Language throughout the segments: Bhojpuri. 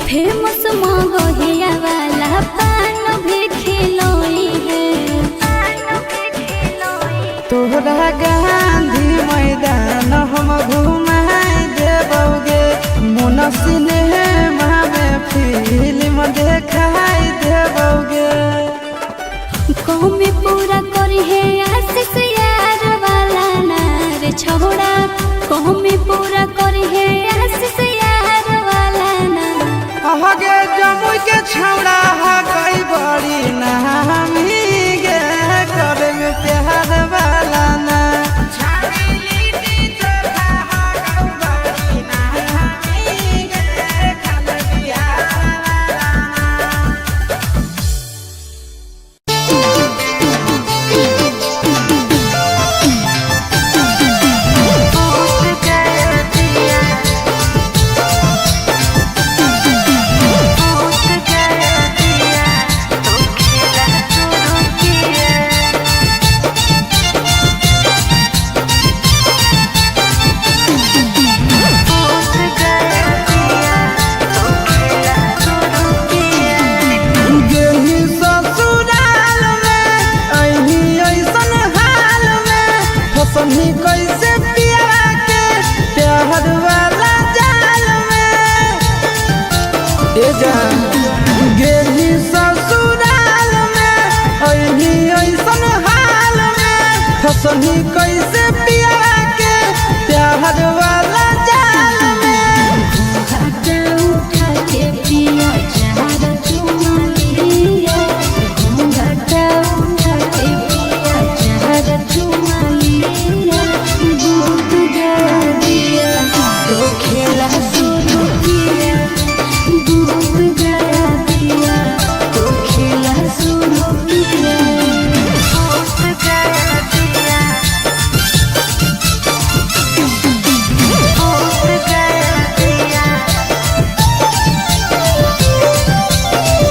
फेमस मगहिया वाला पान भी खिलोई है। तोहरा गांधी मैदान हम घुमाई देबोगे, मोन सिनेमा में फिल्म देखाई देबोगे। कौमी पूरा करी है आशीष यार वाला नार छोड़ा, कौमी पूरा करी है आशीष यार वाला नार। अहगे जमुई के छौड़ा कई बड़ी नामी गे, करे में प्यार वाला ना। कैसे पिया के प्यार वाला जाल में ए जान गेली ससुराल में, अही ऐसन हाल में फसनी कैसे पिया के प्यार वाला जाल में। घाटा उठा के पिया चार चुमा लिया, घाटा उठा के पिया चार चुमा लिया। दूध गया दिया तो खेला शुरू किया, दूध गया दिया तो खेला शुरू किया। दूध गया दिया, दूध गया दिया,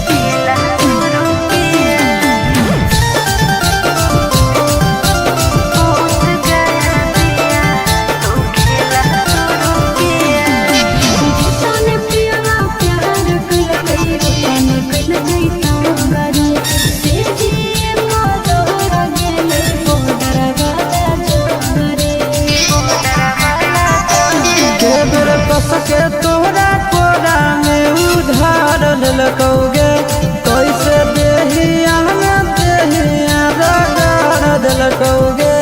खेला शुरू किया। दूध गया दिया तो खेला शुरू किया। जितने प्यारा प्यार कर गई उतने कर गई तांगरी, तेजी मोदर गेले मोदर वाला जोगरे, मोदर वाला जोगरे। के बेर कस के तोहरा कोरा में उधार ललकौगे, कैसे देहिया में देहिया रगड़ दिलकौगे।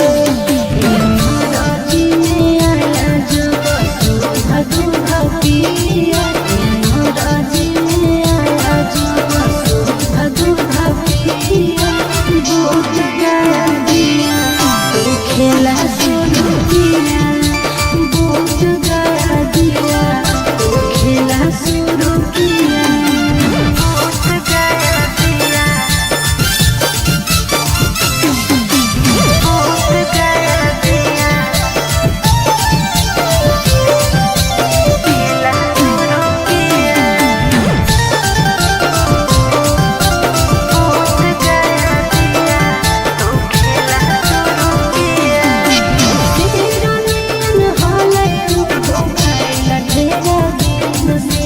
राजी में आया जो सुधा दूधा पिया, राजी में आया जो सुधा दूधा पिया। दूध गया दिया तो खेला शुरू किया, दूध गया दिया तो खेला शुरू किया। दूध गया दिया, दूध गया दिया, खेला शुरू किया। दूध गया दिया तो खेला शुरू किया। तेरा नैन हाले उनको खाइला ढेरा दिन से,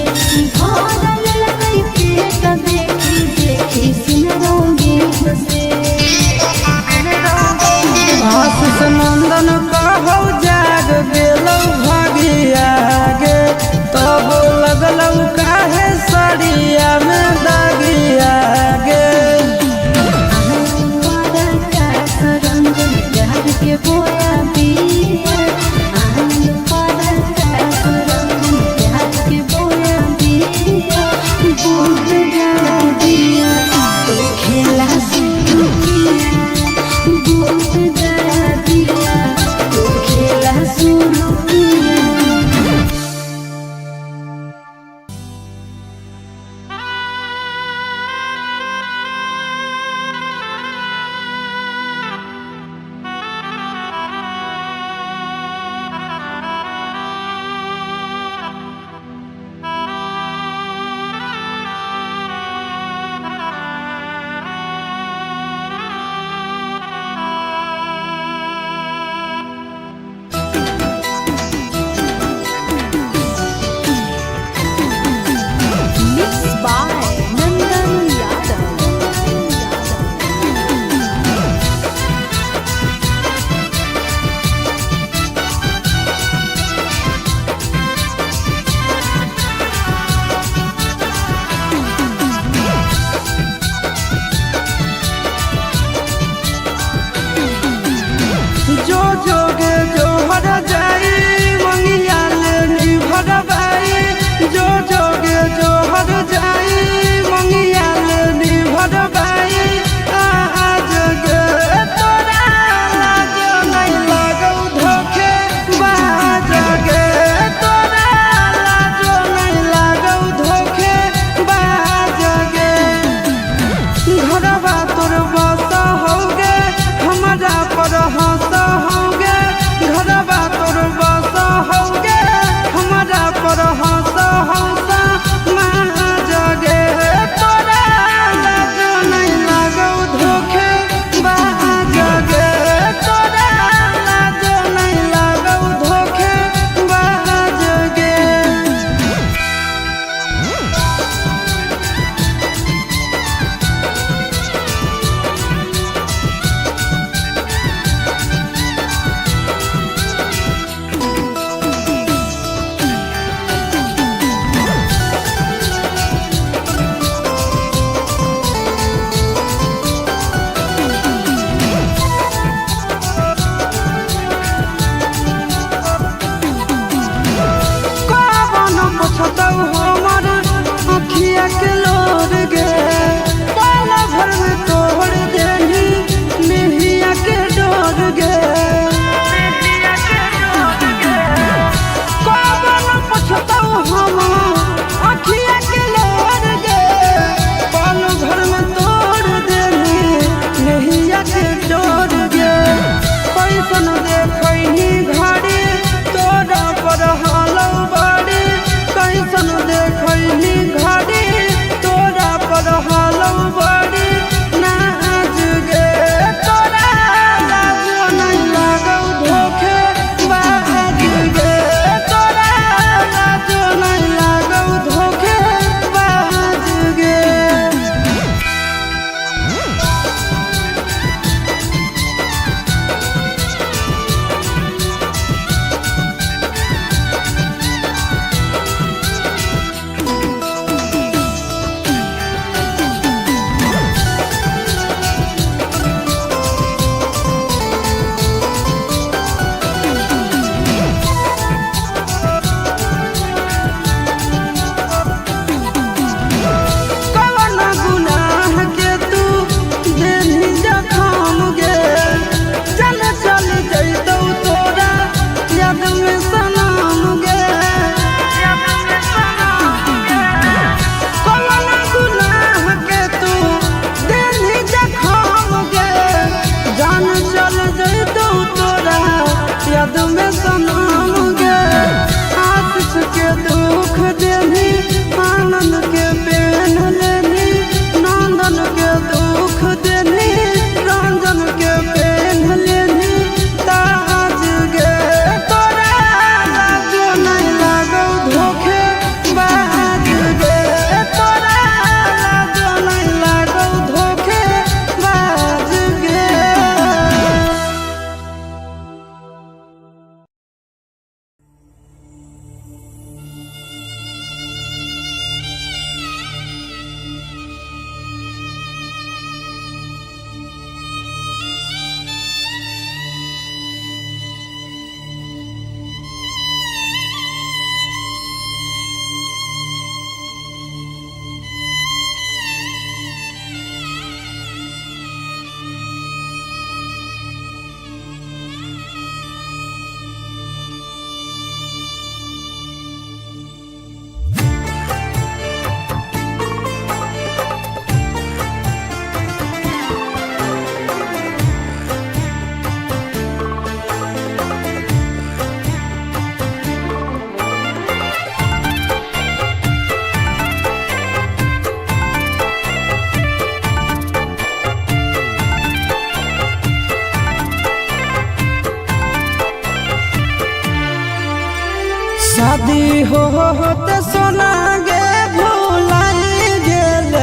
शादी होते सोना गे भुलाई गेल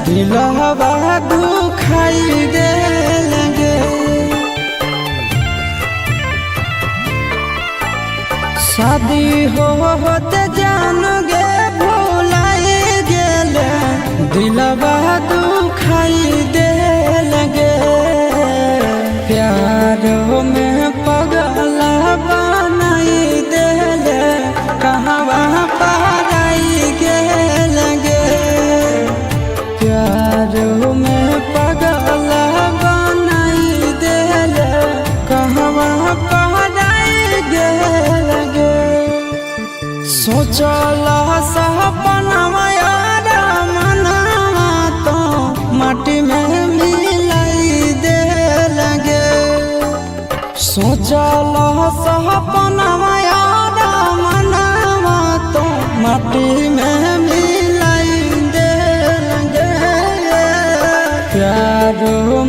दिलवा दुखाई गेल गे। शादी होते जान गे भुलाई गेल दिलवा दुखाई देल गे। प्यार में पगला बनाई देल कहवा पराई गेल गे। प्यार में पगला बनाई देल कहवा पराई गेल गे। सोचला सपनवा यार मनवा तो माटी में मिलाई देल गे। सोचला सपनवा यार मनवा तो माटी में मिलाई देल गे। प्यार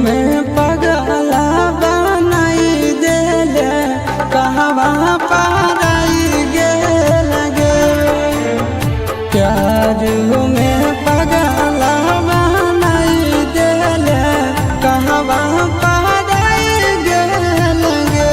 में पगला बनाई देल कहवा पराई गेल गे। प्यार में पगला बनाई देल कहवा पराई गेल गे।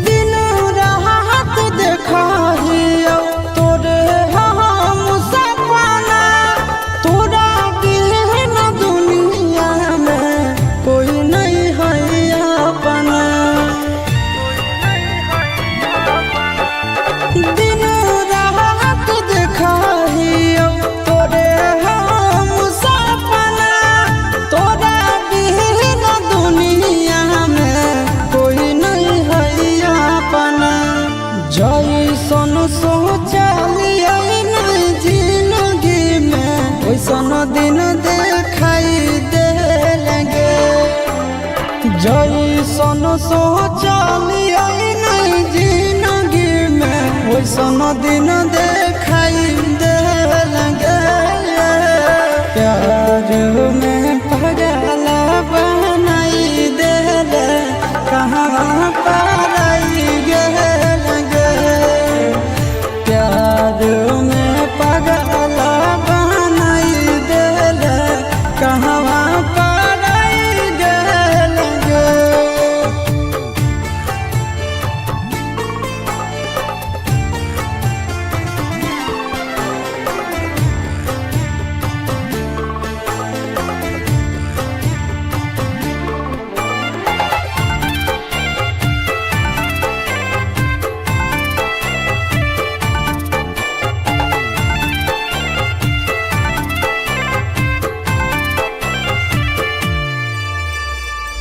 दिन रात देखाहियो तोरे हम सपना। तोरा बिन दुनिया में कोई नहीं है अपना। दिन रात देखाहियो तोरे हम सपना। तोरा बिन दुनिया में कोई नहीं है अपना। जैसन सोचलिए नहीं जिंदगी में वैसन दिन देखाई देल गे। जैसन सोचलिए नहीं जिंदगी में वैसन दिन देखाई देल गे। प्यार में पगला बनाई देल कहवा पराई गेल गे। प्यार में पगला बनाई देल कहवा पराई गेल गे।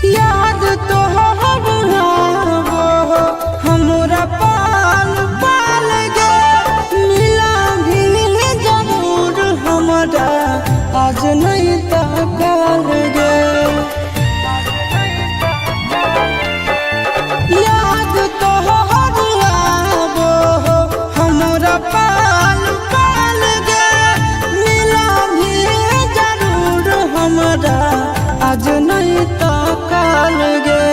याद तो हमरा पाल पाल गे। मिला भी जरूर हमरा आज नहीं तो कल गे। याद तो हमरा पाल पाल गे। मिला भी जरूर हमरा आज नहीं तो कल गे।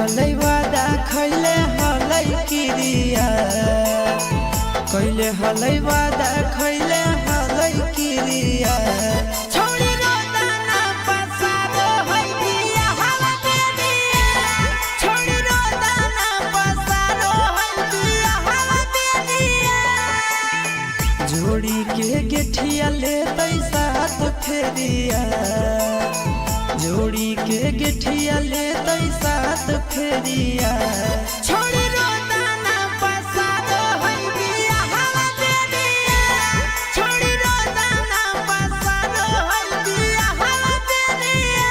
हलै वादा खैले हलै किरिया कैले हलै वादा खैले हलै किरिया छोड़ी रोदाना पसारो है दिया हवा बेनिया छोड़ी रोदाना पसारो है दिया हवा बेनिया जोड़ी के गेठिया ले साथ फेरिया जोड़ी के गेठिया ले साथ फेरिया छोड़ी रोदाना पसारो है दिया हवा बेनिया छोड़ी रोदाना पसारो है दिया हवा बेनिया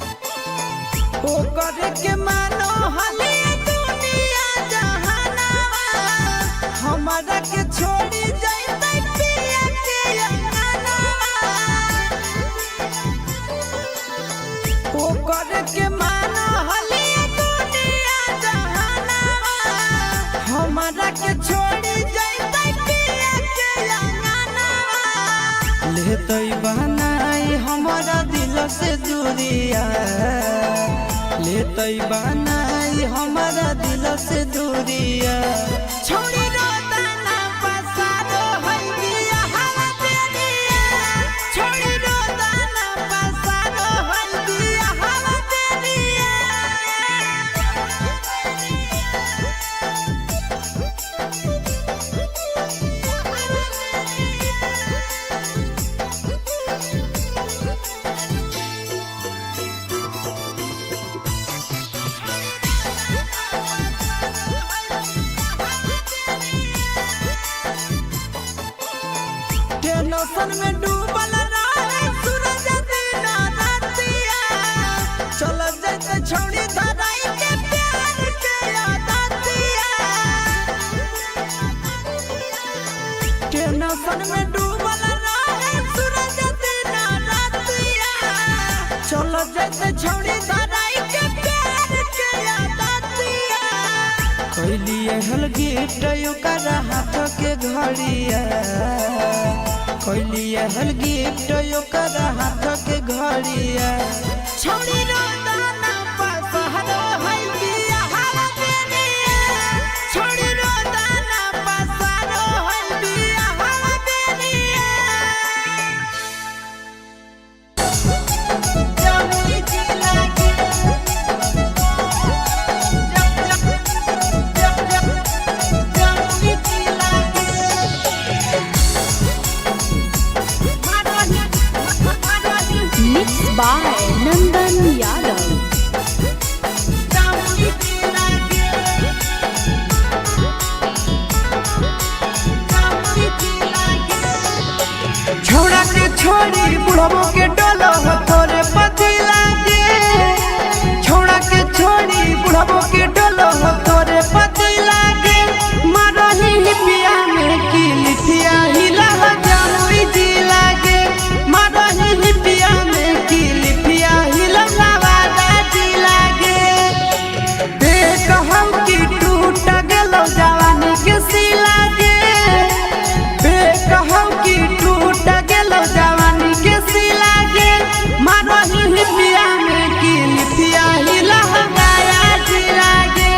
ओ करे के मानो हले दुनिया जहानावा हमारा के छोड़ी जाइतै पिया के अंगनावा ओ करे के मानो हले दुनिया जहानावा हमारा के छोड़ी जाइतै पिया के अंगनावा लेतै बनाई हमारा दिल से दूरिया लेतै बनाई हमारा दिल से दूरिया छोड़ी रोदाना पसारो है दिया हवा बेनिया छोड़ी रोदाना पसारो है दिया हवा बेनिया टेंशन में डूबल रहे सूरज दिन रातिया चल जैसे छोड़ी धराई के प्यार के आदतिया टेंशन में डूबल रहे सूरज दिन रातिया चल जैसे छोड़ी धराई के प्यार के आदतिया कैलिए हल गिफ्ट ओकर हाथ के घड़िया कैलिए हल गिफ्ट ओकर हाथ के घड़िया छोड़ी रोदाना पसारो है दिया हवा बेनिया छोड़ी रोदाना पसारो है दिया हवा बेनिया जमुई जिला के जमुई जिला के Mixed by Nandan Yadav. छोड़ा के छोड़ी बुढ़बो के डोलो हो तोरे पति लागे छोड़ा के छोड़ी बुढ़बो के डोलो हो तोरे पति लागे मारही पिया में की लिथिया हिला जमुई जिला के मारही पिया में की लिथिया हिला नवादा जिला के देख हम की टूट गेलो जवानी के सिला के देख हम की टूट गेलो जवानी के सिला के मारही पिया में की लिथिया हिला गया जिला के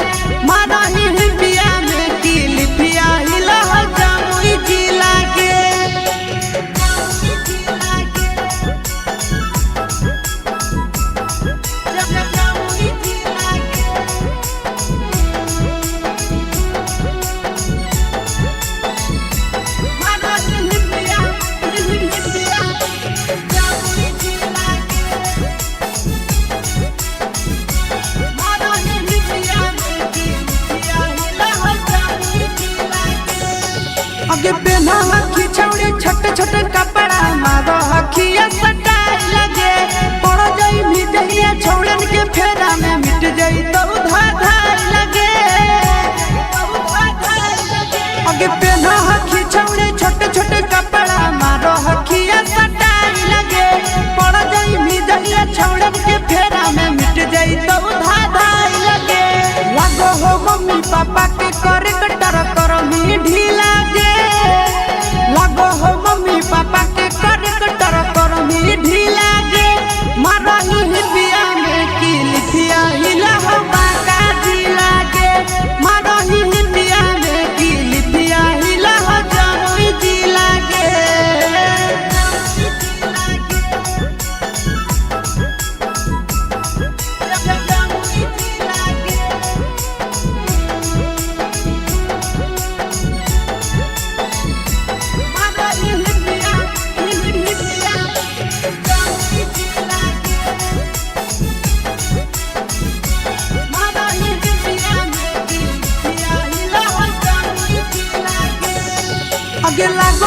मारही पिया में की लिथिया हिला जमुई जिला के जमुई जिला के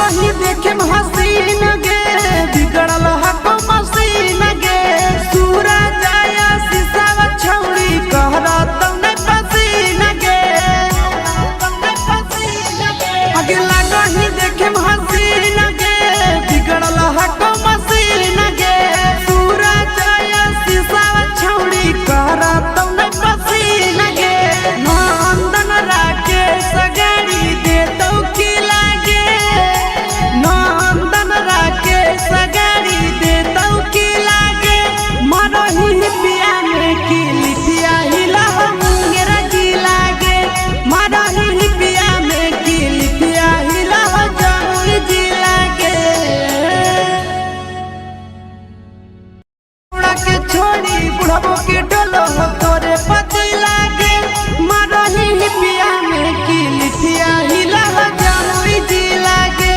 लगही देखे हसीन गे बिगड़ल हको मसीन गे सूरज आया शीशा छौड़ी कहरा तने पसीन गे आगे लगही देखे हसीन गे बिगड़ल हको मसीन गे सूरज आया शीशा छौड़ी कहरा तने पसीन गे नंदन राके सगाड़ी दे तो की लागे नंदन राके सगाड़ी दे तो की लागे मरही पिया में की लिपिया हिला मुंगेरा की लागे मरही पिया में की लिपिया हिला जमुई जी लागे उड़ा के छोड़ी बुढ़बो के डोलो तोरे पति लागे मरही पिया में की लिपिया हिला जमुई जी लागे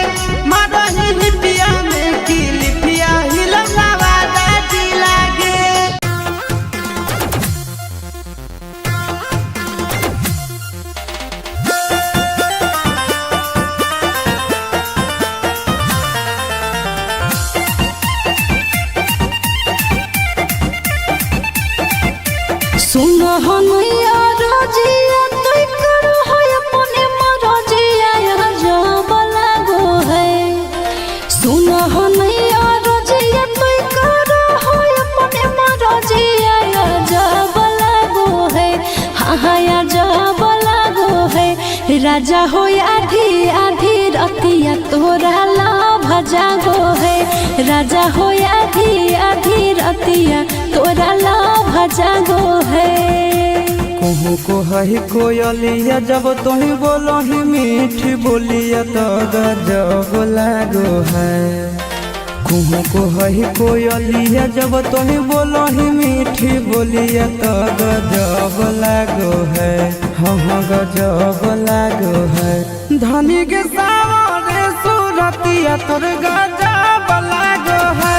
मरही पिया में की लिपिया हिला नवादा जी लागे सुन हनैया रजिया तोय करो है अपने मरजिया जब लागो है सुन हनैया रजिया तोय करो है अपने मरजिया जब लागो है हाँ जब लागो है राजा हो आधी आधी रतिया तोरा लाभ जागो है राजा हो आधी आधी रतिया तोरा लाभ जागो है कहूँ को है कोयलिया जब तुही बोलो ही मीठी बोलिया तो गजब लागो है कहूँ को है कोयलिया जब तुही बोलो ही मीठी बोलिया तो गजब लागो है हाँ गजब लागो है धनी के सावरे सूरतिया तोर गजब लागो है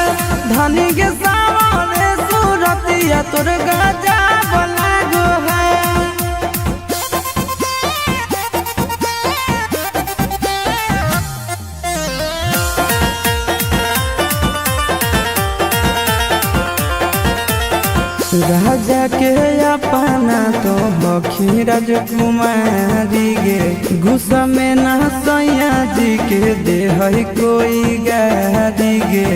धनी के सावरे सूरतिया तोर गजब लागो है राजा के अपना तो हखी राजकुमारी गे गुस्सा में ना सैया जी के दे है कोई गारी गे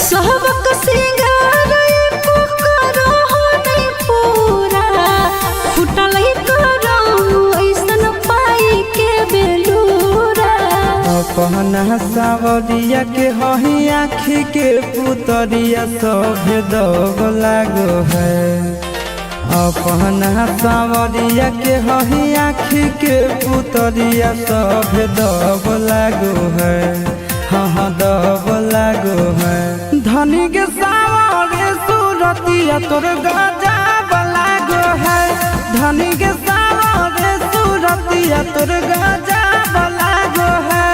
सहबक सिंगार करो नहीं पूरा फुटल करो ऐसन पाई के बेलूरा अपना सावरिया के हही आखी के पुतरिया सब दब लागो है अपना सावरिया के हही आखी के पुतरिया सब दब लागो है हाँ दब लागो है धनी के सावरे सूरतिया तोर गजब लागो है धनी के सावरे सूरतिया तोर गजब लागो है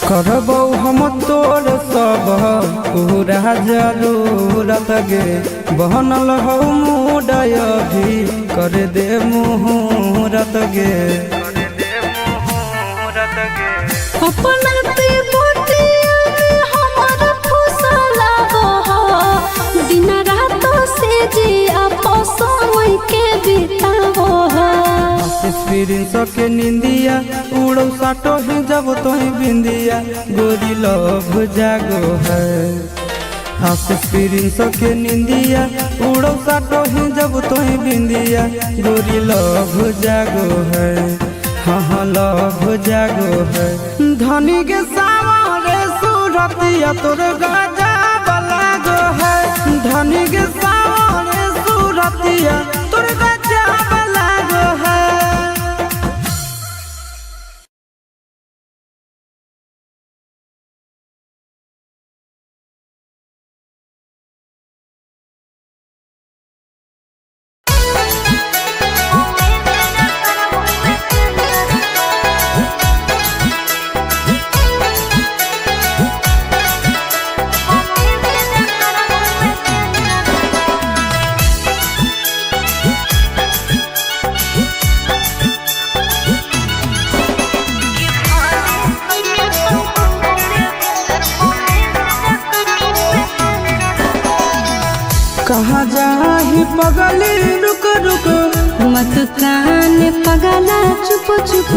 करबौ हम तोर सब पूरा जरूरत गे बनल हौ मुडय भी कर दे मुहूर्त गे अपना ते बोटिया में हमारा फुसला हो दिन रात से जी आपस में के बिताओ हो एक्सपीरियंस के निंदिया उड़ो साटो ही जब तोही बिंदिया गोरी लव जागो है एक्सपीरियंस के निंदिया उड़ो साटो ही जब तोही बिंदिया गोरी लव जागो है हाँ लव जागो है धनी के सावरे सूरतिया तोर गजब लागो है धनी के सावरे सूरतिया तोर गजब लागो है कहाँ जाही पगली रुक रुक मत कान पगला चुप चुप।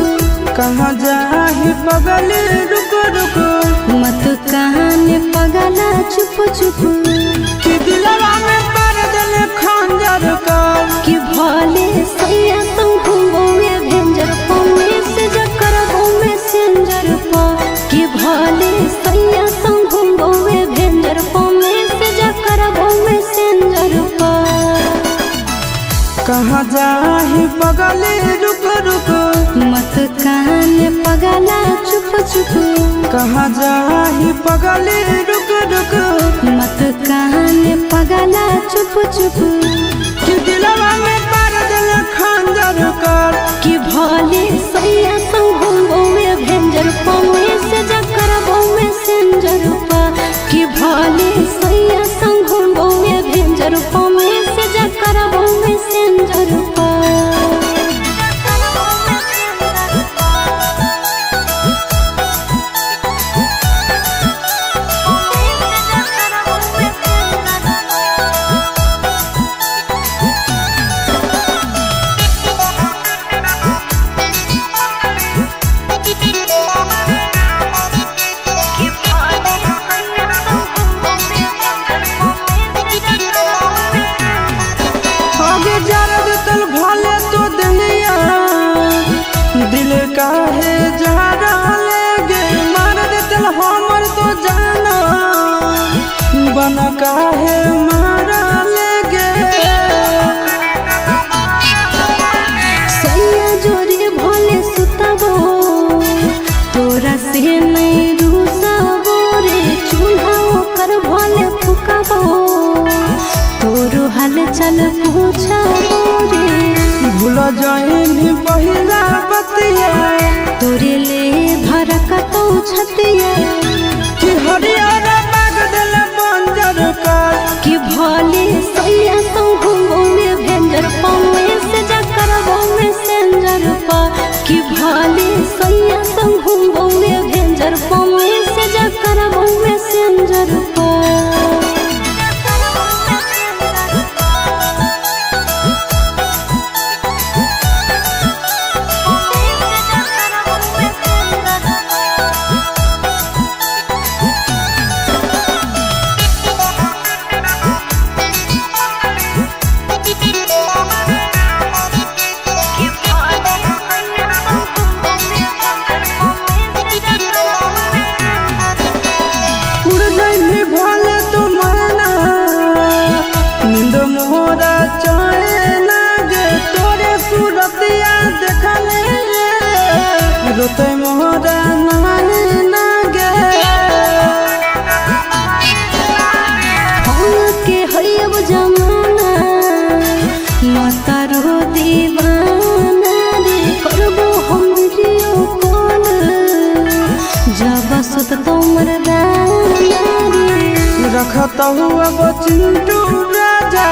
कहाँ जाही पगली रुक रुक मत कान पगला चुप चुप। कि दिलवा में मार देले खंजर का कि भले सैया तुम घूमोगे भेंजर पौने से जकर घूमे सेंजर पा। कि भले सैया तुम घूमोगे भेंजर पौने से जकर घूमे सेंजर पा। कहाँ जाही पगली रुक रुक मत कान पगला चुप चुप। कहाँ जाही पगली रुक रुक मत कान पगला चुप चुप। कि दिलवा में मार देले खंजर का कि भले सैया तुम घूमोगे भेंजर पौने से जकर घूमे सेंजर पा। कि भले सैया तुम घूमोगे भेंजर पौने से जकर घूमे सेंजर पा। आगे जरद तल भले तो दहिया दिल काहे जहरा लेगे मार दे तल हमर तो जाना बन काहे मारा लेगे। सैया जोरी भले सुतबो तोरा से नहीं रूसबो रे। चूल्हा ओकर भले फुकबो तोरो हाल चल पूछबो रे। भूल जाइनी पहिला बतिया तोरे ले धरकतौ छतिया। कि हरियर माग दिल बंजर का कि भले सैया तुम घूमोगे भेंजर पौने से जकर घूमे सेंजर पा। कि भले सैया तुम घूमोगे भेंजर पौने से जकर घूमे सेंजर पा। उड़ जाइनी भले तो मरना नींद मोरा चाहे लागे तोरे सूरतिया देखले रोते मोरा नाने लागे। के हयब जमाना माता रो दीवाना रे। करबो हम वीडियो कॉल जब सुत तो मरदाना रे। रखता हुआ वो चिंटू राजा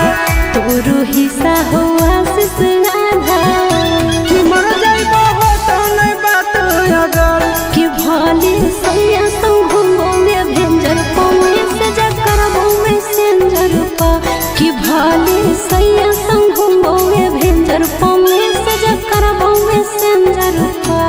तोरो हिस्सा हो आशीष राधा। कि मर जाइबो हो तो नहीं बात अगर कि भले सैया तुम घूमोगे भेंजर पौने से जकर घूमे सेंजर पा। कि भले सैया तुम घूमोगे भेंजर पौने से जकर घूमे सेंजर पा।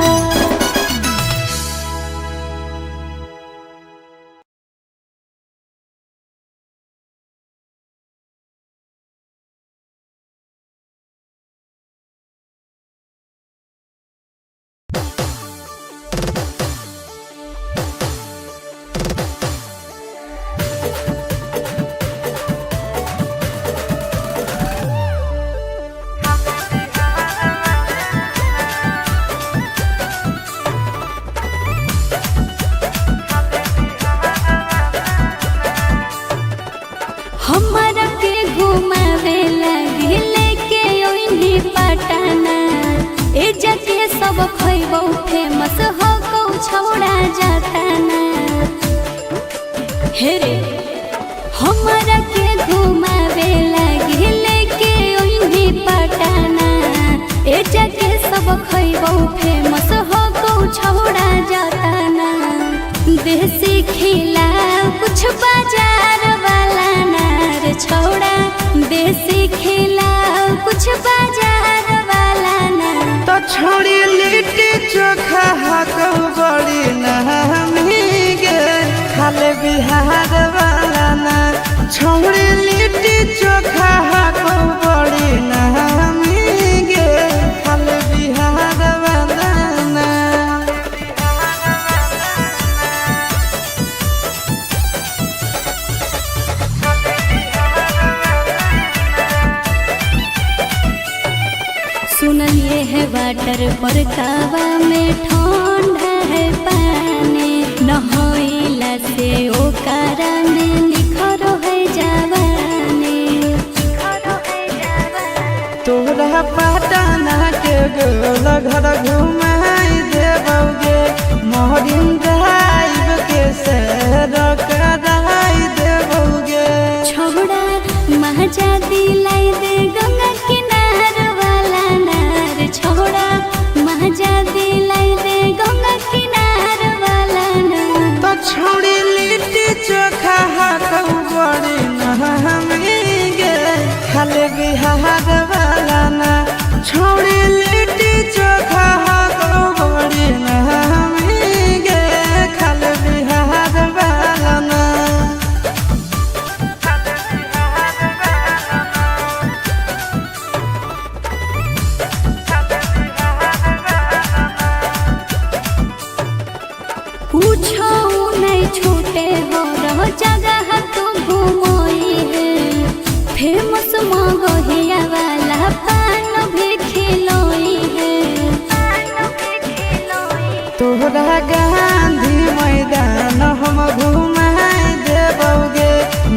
हमरा के घुमावे लगी लेके ओइनी पटना। ए जके सब खइबो फेमस हो कौ छौड़ा जाताना। हे रे हमरा के घुमावे लगी लेके ओइनी पटना। ए जके सब खइबो फेमस हो कौ छौड़ा जाताना। देसी खिला कुछ बाजार वाला नार छौड़ा बिहार वाला ना छौड़ी लिट्टी चोखा को बड़ी नामी गे खाल बिहार वाला ना। सुनलिए है वाटर पर कावा में ठंडा है पानी नहइला से ओकर में निखर है जवानी। तोरा पटना के गोल घर घुमाई देबोगे मोहरिन ड्राइव के सैर कराई देबोगे। छोड़ा महजा दिलाई दे गंगा किनार वाला नार छोड़ा महजा दिलाई दे गंगा किनार वाला नार। तो छौड़ी लिट्टी चोखा को बड़ी नामी गे खाल बिहार वाला ना छौड़ी लिट्टी चोखा को बड़ी नामी गे खाल बिहार वाला ना। पूछो नहीं छूटे हो रह जगह तू घूमोई है फेमस मगहिया वाला पान भी खिलोई है। तोहरा गांधी मैदान हम घुमाई देबोगे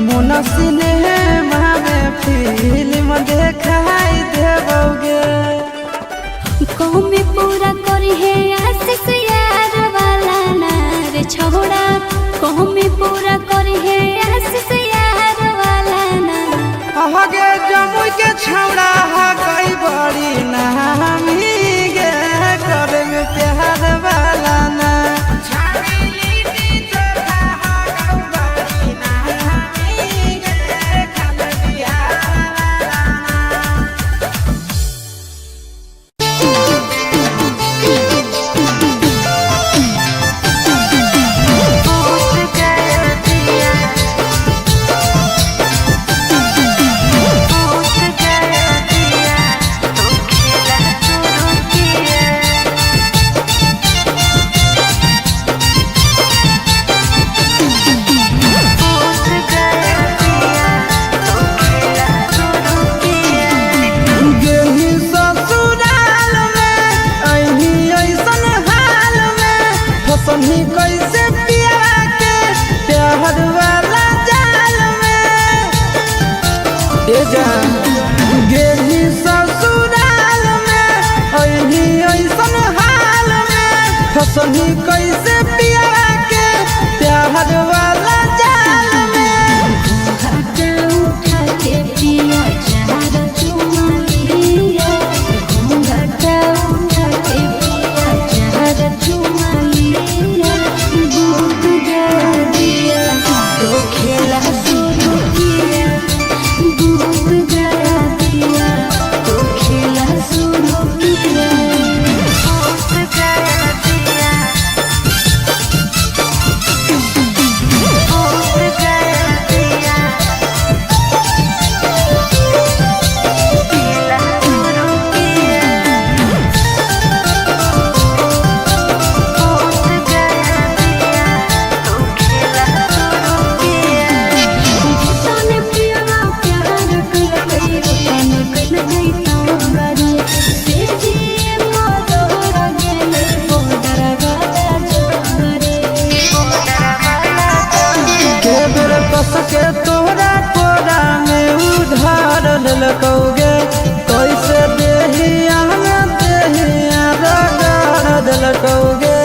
मोन सिनेमा में फिल्म देखाई देबोगे। कौमी पूरा करी है आशीष यार वाला नार छोड़ा कौमी पूरा करी है आशीष यार वाला नार। अहगे जमुई के छौड़ा कई बड़ी नामी गे करे में प्यार वाला ना। कैसे पिया के प्यार वाला जाल में गेली ससुराल में अही ऐसन हाल में फसनी कैसे पिया के प्यार वाला जाल में। उठा के पिया चार चुमालिया घूंघटा उठा के पिया चार चुमालिया दूध गया दिया तो खेला शुरू किया दूध गया दिया तो खेला शुरू किया दूध गया दिया दूध गया दिया। के तोहरा कोरा में उधार ललकौगे कैसे देहिया में देहिया रगड़ दिलकौगे।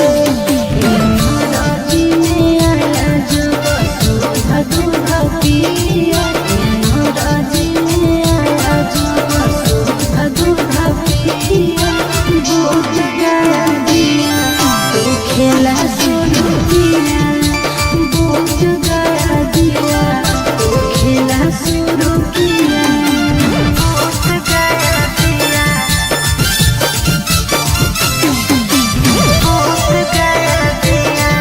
खेला शुरू किया बोझ गया दिया तो खेला शुरू किया बोझ गया दिया बोझ गया दिया।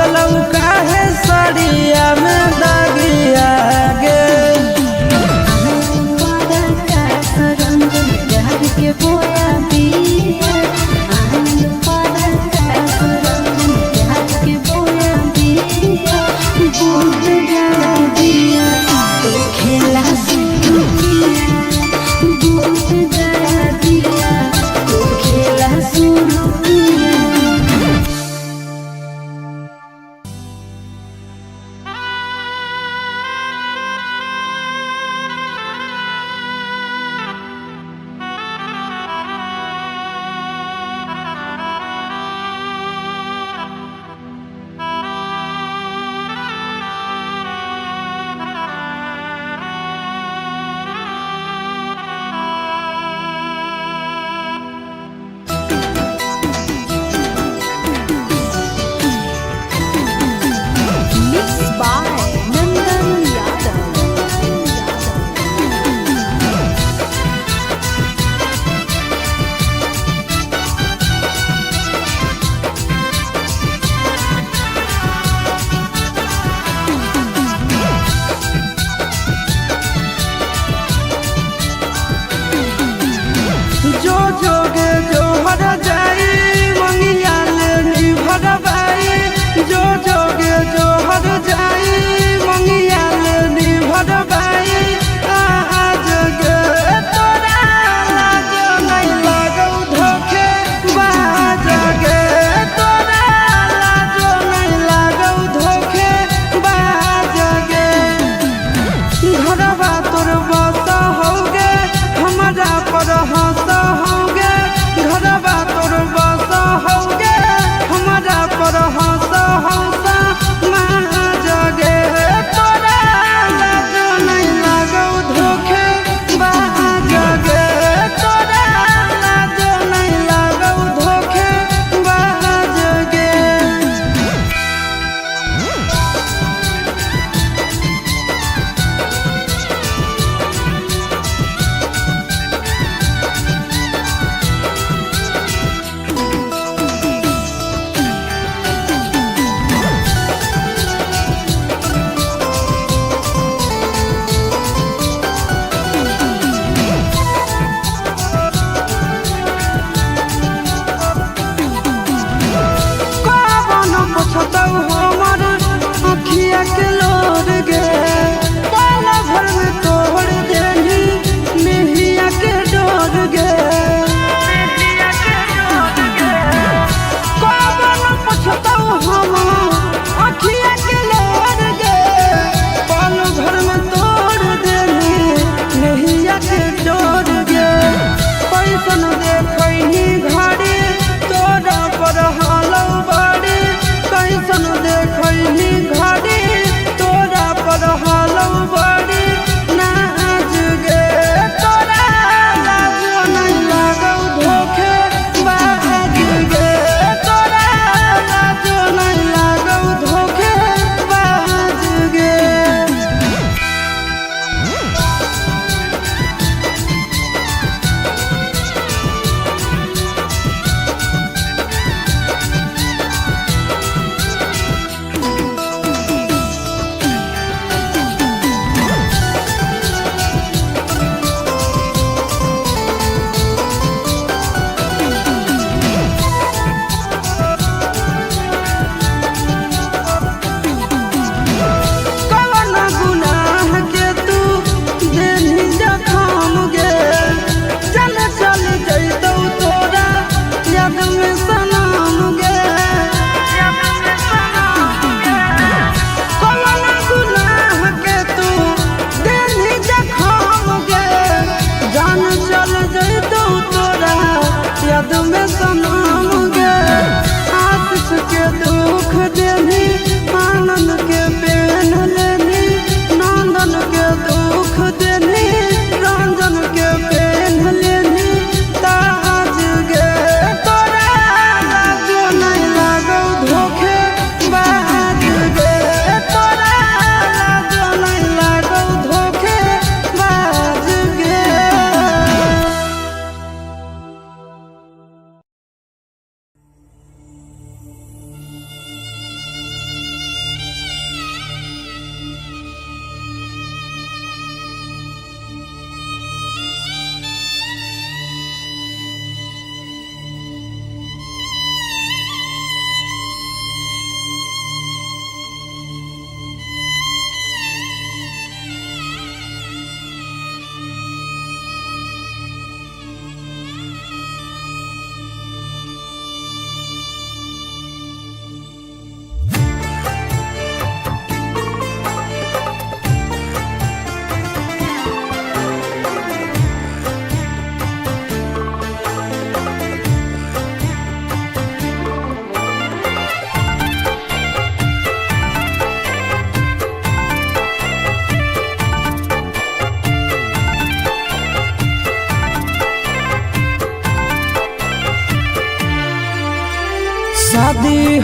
बतलऊ काहे सड़िया में दागिया गे। के बोया बिया आनंद पारा के बोया बिया बहुत ज्यादा दिया तो खेला सुनिया बहुत ज्यादा दिया तो खेला सुनिया।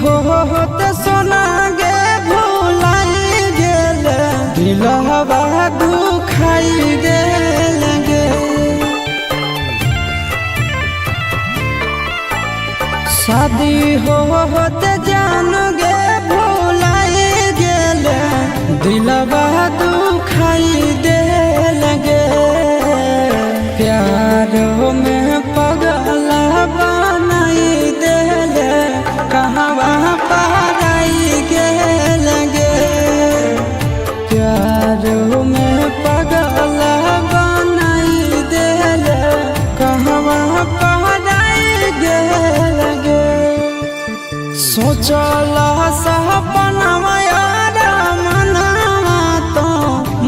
होते सोना गे भुलाई गेल दिलवा दुखाई गेल गे शादी होते जान गे भुलाई गेल दिलवा दुखाई देल गे प्यार में पगला बनाई देल कहवा पराई गेल गे प्यार में पगला बनाई देल कहवा पराई गेल गे सोचला सपनवा यार मनवा तो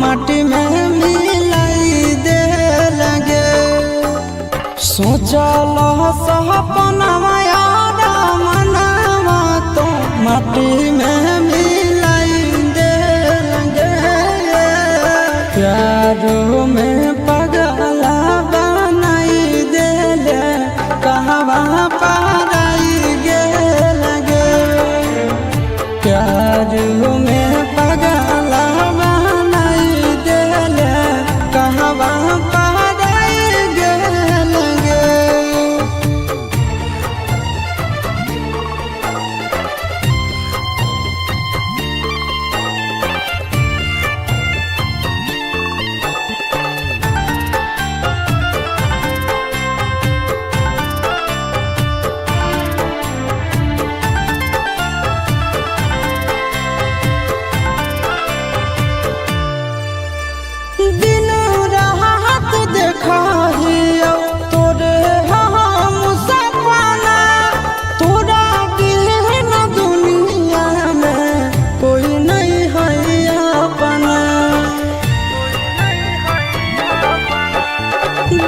माटी में मिलाई देल गे सोचला सपनवा यार मनवा तो माटी में मिलाई देल गे प्यार में पगला बनाई देल कहवा पराई गेल गे प्यार में पगला बनाई देल कहवा पराई गेल गे दिन रात देखाहियो तोरे हम सपना तोरा बिन दुनिया में कोई नहीं है अपना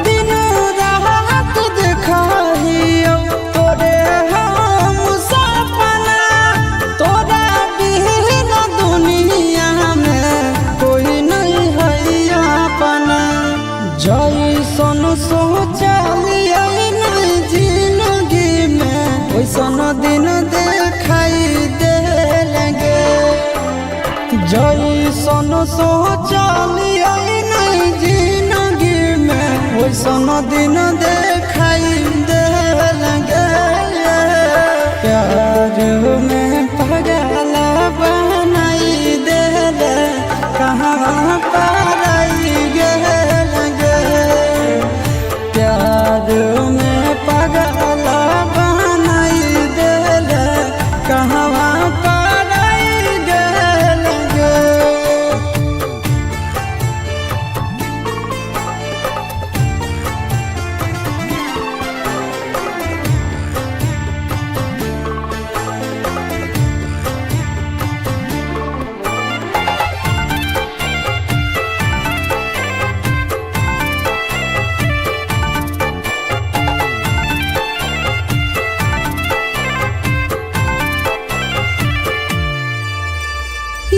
दिन रात देखाहियो तोरे हम सपना तोरा बिन दुनिया में कोई नहीं है अपना जैसन सोचलिए नहीं जिंदगी में वैसन दिन देखाई देल गे जैसन सोचलिए नहीं जिंदगी में वैसन दिन देखाई देल गे प्यार में पगला बनाई देल कहवा पराई गेल गे प्यार में पगला बनाई देल कहवा पराई गेल गे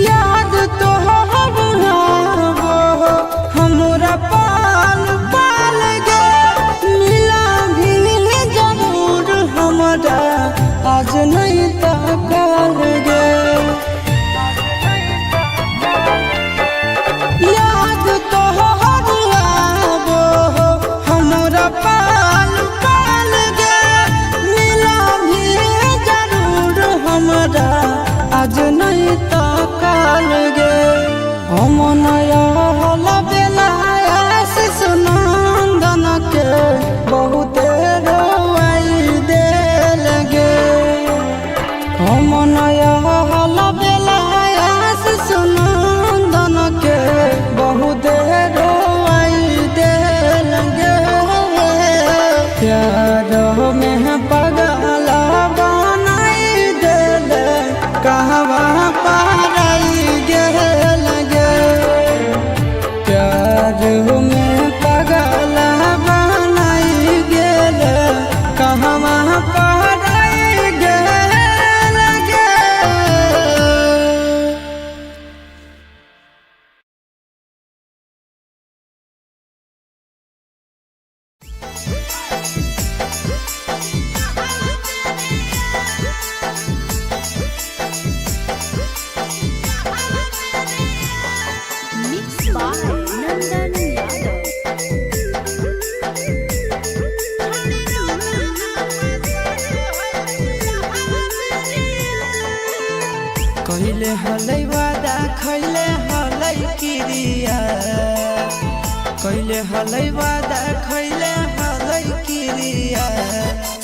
याद तो हमरा पाल पाल गे मिला भी जरूर हमरा आज नहीं तकल गे याद तो हमरा पाल पाल गे मिला भी जरूर हमरा आज नहीं तकल गे हम नया बेला आशीष नंदन के बहुते रोवाई देल गे हम नया बेला आशीष नंदन के बहुते रोवाई देल गे प्यार में पगला बनाई देल कहवा पराई गेल गे कैले हलै वादा खैले हलै किरिया कैले हलै वादा खैले हलै किरिया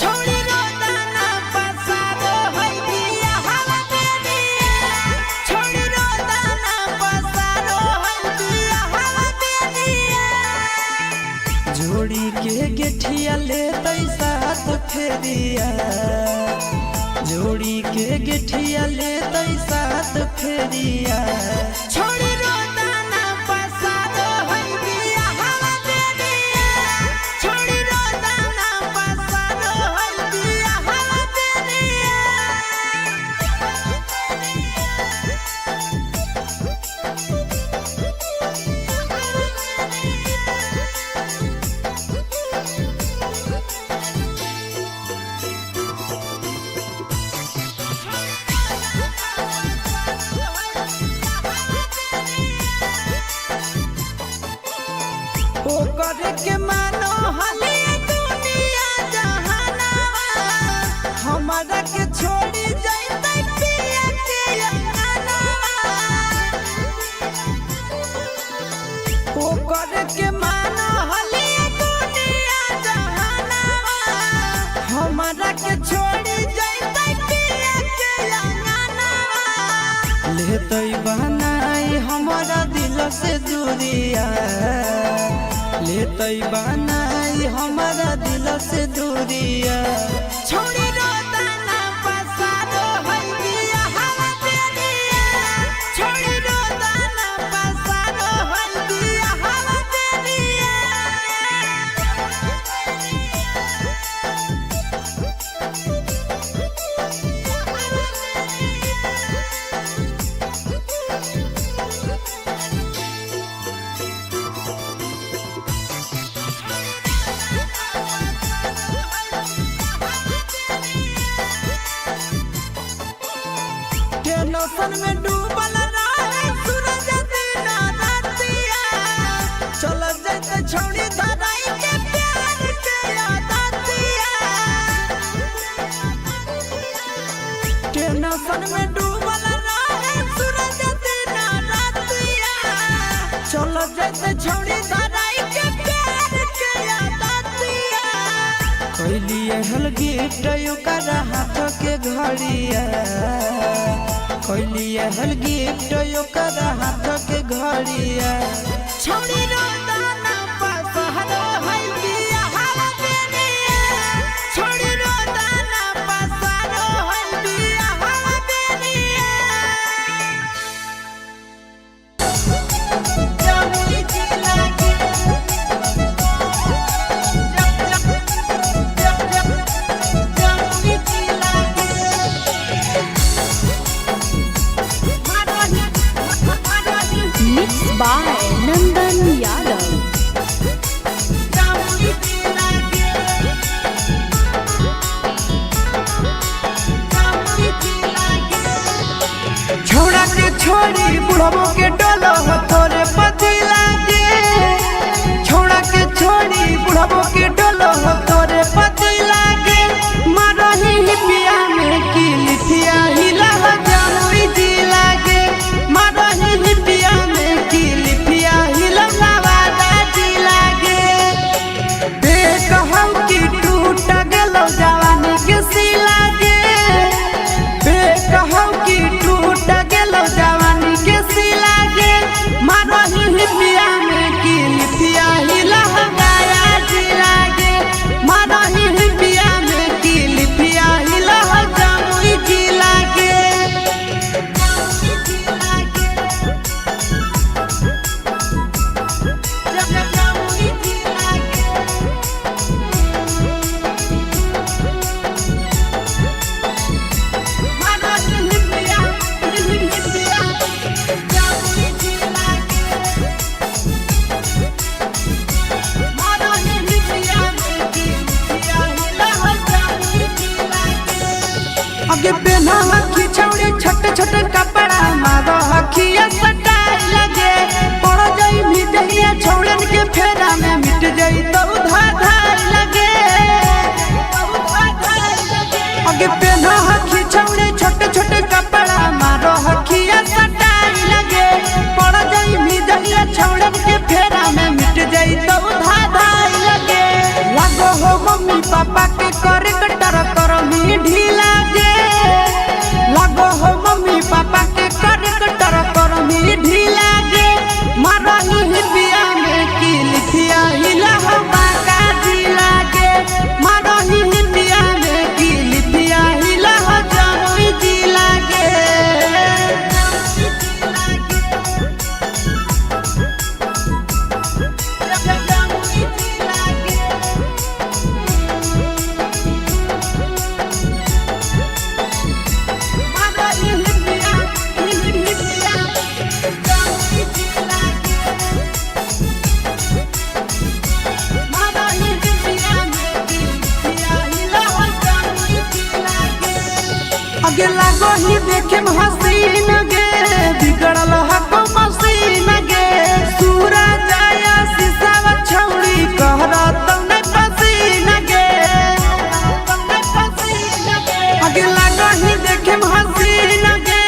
छोड़ी रोदाना पसारो है बिया हवा बेनिया छोड़ी रोदाना पसारो है बिया हवा बेनिया जोड़ी के गेठिया ले साथ फेरिया जोड़ी के गेठिया ले साथ फेरिया छोड़ी रोदाना पसारो है बिया हवा बेनिया छोड़ी रोदाना पसारो है बिया हवा बेनिया ओ करे के मानो हले दुनिया जहानावा हमारा के छोड़ी जाइते पिया के अंगनावा ओ करे के मानो हले दुनिया जहानावा हमारा के छोड़ी जाइते पिया के अंगनावा लेतै बनाई हमारा दिल से दूरिया लेतै बनाई हमारा दिल से दूरिया छोड़ी रोदाना पसारो है बिया हवा बेनिया छोड़ी रोदाना पसारो है बिया हवा बेनिया टेंशन में डूबल रहे सूरज दिन रातिया चल जैसे छोड़ी धराई के प्यार के आदतिया टेंशन में डूबल रहे सूरज दिन रातिया चल जैसे छोड़ी धराई के प्यार के आदतिया कैलिए हल गिफ्ट ओकर हाथ के घड़िया कैलिए हल गिफ्ट ओकर हाथ के घड़िया छोड़ी रोदाना पसारो है बिया हवा बेनिया छोड़ी रोदाना पसारो है बिया हवा बेनिया जमुई जिला के जमुई जिला के Mixed by Nandan Yadav. छोड़ा के छोड़ी बुढ़बो के डोलो हो तोरे पति लागे छोड़ा के छोड़ी बुढ़बो के डोलो हो तोरे पति लागे मारही पिया में की लिथिया हिला जमुई जिला के मारही पिया में की लिथिया हिला नवादा जिला के बेकहम की टूट गेलो जवानी के सिला के बेकहम की टूट गेलो जवानी के सिला के मारही पिया में की लिथिया हिला गया जिला के मारही पिया में की लिथिया हिला जमुई जिला के जमुई जिला के आगे पहना हकी छौड़ी छोटे छोटे कपड़ा मारो हकिया सटाई लगे पड़ जाई मिजहिया छौड़न के फेरा में मिट जाई तो धाधाई लगे आगे पहना हकी छौड़ी छोटे छोटे कपड़ा मारो हकिया पापा के करे कटर कर मी ढीला गे लगो हो मम्मी पापा के करे कटर कर मी ढीला गे मारही हिबिया में की लिखिया हिला हो बाका ढीला गे मारही हिबिया में की लिखिया हिला हो जामुई ढीला गे आगे लागो ही देखे हसीन गे बिगड़ल हको मसीन गे सूरज आया शीशा छौड़ी कहरा तने पसीन गे आगे लागो ही देखे हसीन गे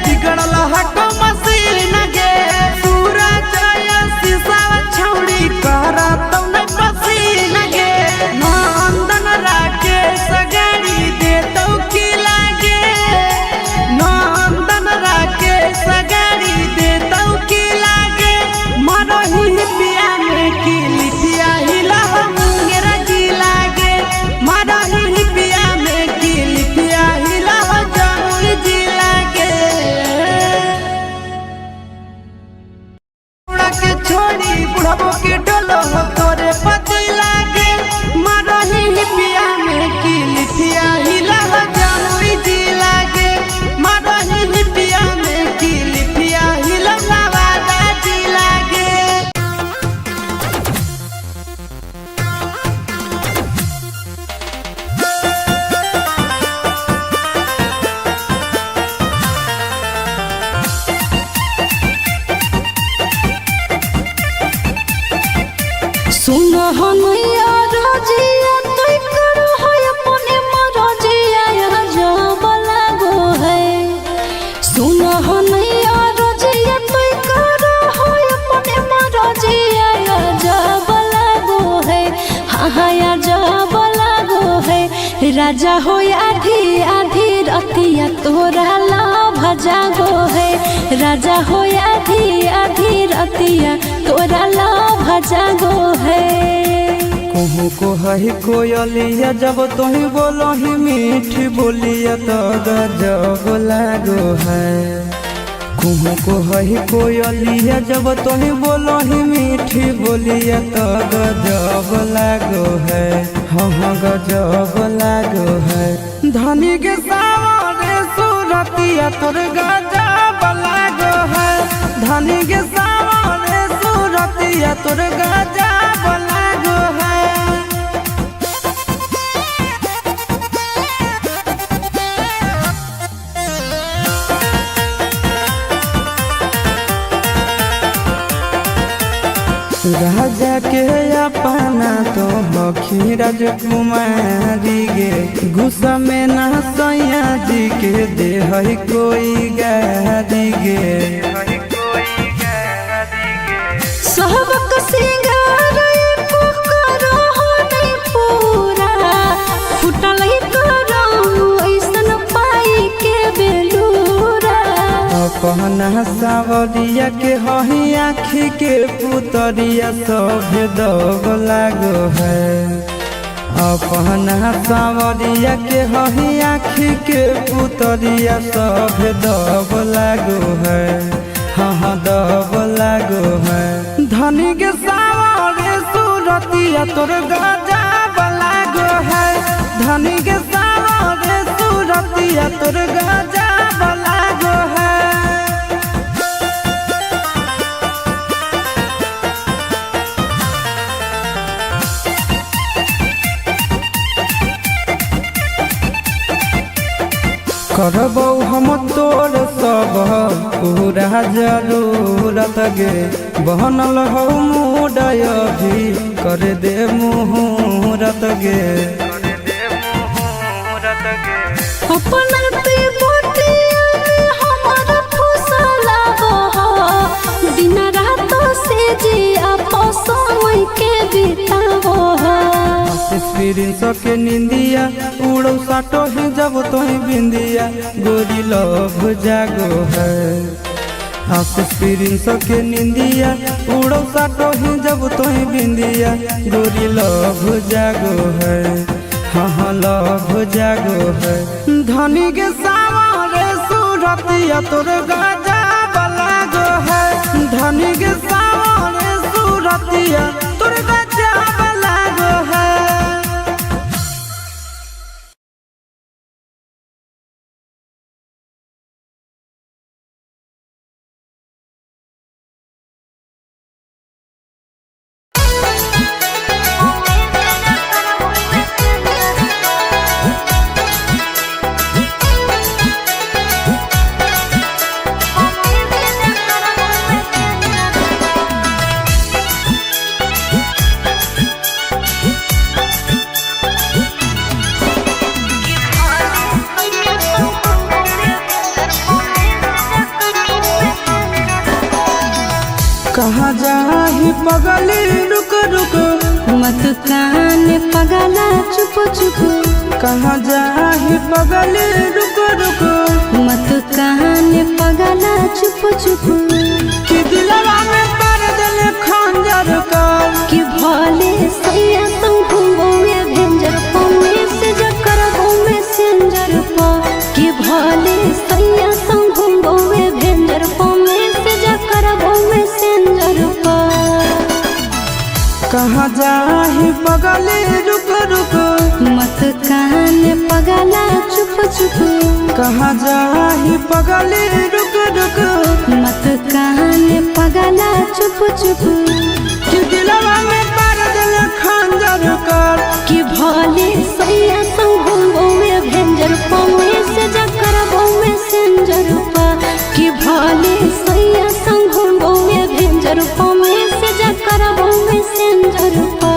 बिगड़ल हको मसीन गे सूरज आया शीशा छौड़ी कहरा तने पसीन गे नंदन राके सगाड़ी दे तो की लागे नंदन राके सगाड़ी दे तो की लागे मरही पिया में की लिखिया हिला मुंगेरा जी लागे मरही पिया में की लिखिया हिला जमुई जी लागे के छोड़ी बुढ़बो के डोलो तोरे पति लागे मरही पिया में की लिखिया हिला जमुई जी लागे मरही पिया में की लिखिया हिला नवादा जी लागे सुन हनैया रजिया तोय करो है अपने मरजिया जब लागो है सुन हनैया रजिया तोय करो है अपने मरजिया जब लागो है हाँ जब लागो है राजा हो आधी आधी रतिया तोरा लाभ जागो है राजा हो आधी आधी रतिया तोरा लाभ जागो है कहूँ को है कोयलिया जब तुही बोलो ही मीठी बोलिया तो गजब लागो है कहूँ को है कोयलिया जब तुही बोलो ही मीठी बोलिया तो गजब लागो है हाँ गजब लागो है धनी के सावरे सूरतिया तोर गजब लागो है धनी के सावरे सूरतिया तोर गजब लागो है राजा के अपना तो बखी राजकुमारी गे गुस्सा में ना सैया जी के दे है कोई गारी गे सहबक सिंगार एको करो नहीं पूरा फुटल करो ऐसन पाई के बेलूरा अपना सावरिया के हही आँखी के पुतरिया सब दब लागो है अपना सावरिया के हही आँखी के पुतरिया सब दब लागो है हाँ दब लागो है धनी के सावरे सूरतिया तोर गजब लागो है धनी के सावरे सूरतिया तोर गजब लागो है करबौ हम तोर सब पूरा जरूरत गे बनल हो मुडय भी कर दे मुहूर्त गे अपना पे बोटिया में हमारा फुसला हो दिन रात से जी आप समय के बिताओ हो प्रिंस के निंदिया उड़ो साटो ही जब तो ही बिंदिया गोरी लव जागो है। आशीष प्रिंस के निंदिया उड़ो साटो ही जब तो ही बिंदिया गोरी लव जागो है। हाँ लव जागो है। धनी के सावरे सूरतिया तोर गाजा बलागो है। धनी के सावरे सूरतिया तोर गाजा बलागो है। कहाँ जाही पगली रुक रुक मत कान पगला चुप चुप। कहाँ जाही पगली रुक रुक मत कान पगला चुप चुप। कि दिलवा में पर दिल खंजर कर कि भले सैया तुम घूमोगे भेंजर पौने से जकर घूमे सेंजर पा। कि भले सैया तुम घूमोगे भेंजर पौने से जकर घूमे सेंजर पा। कहाँ जाही पगली रुक रुक मत कान पगला चुप चुप। कहाँ जाही पगली रुक रुक मत कान पगला चुप चुप। कि दिलवा में पर दिल खंजर कर कि भले सैया संग घूमोगे भेंजर पौने से जकर घूमे सेंजर पा। कि भले सैया संग घूमोगे भेंजर पौने से जकर घूमे सेंजर पा।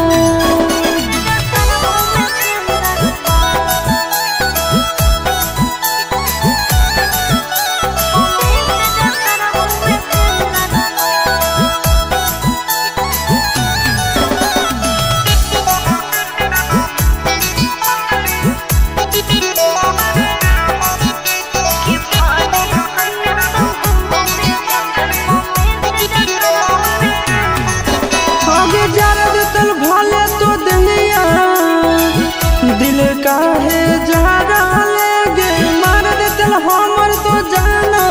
आगे जरद तल भले तो दहिया दिल काहे जहरा लेगे मार दे तल हमर तो जाना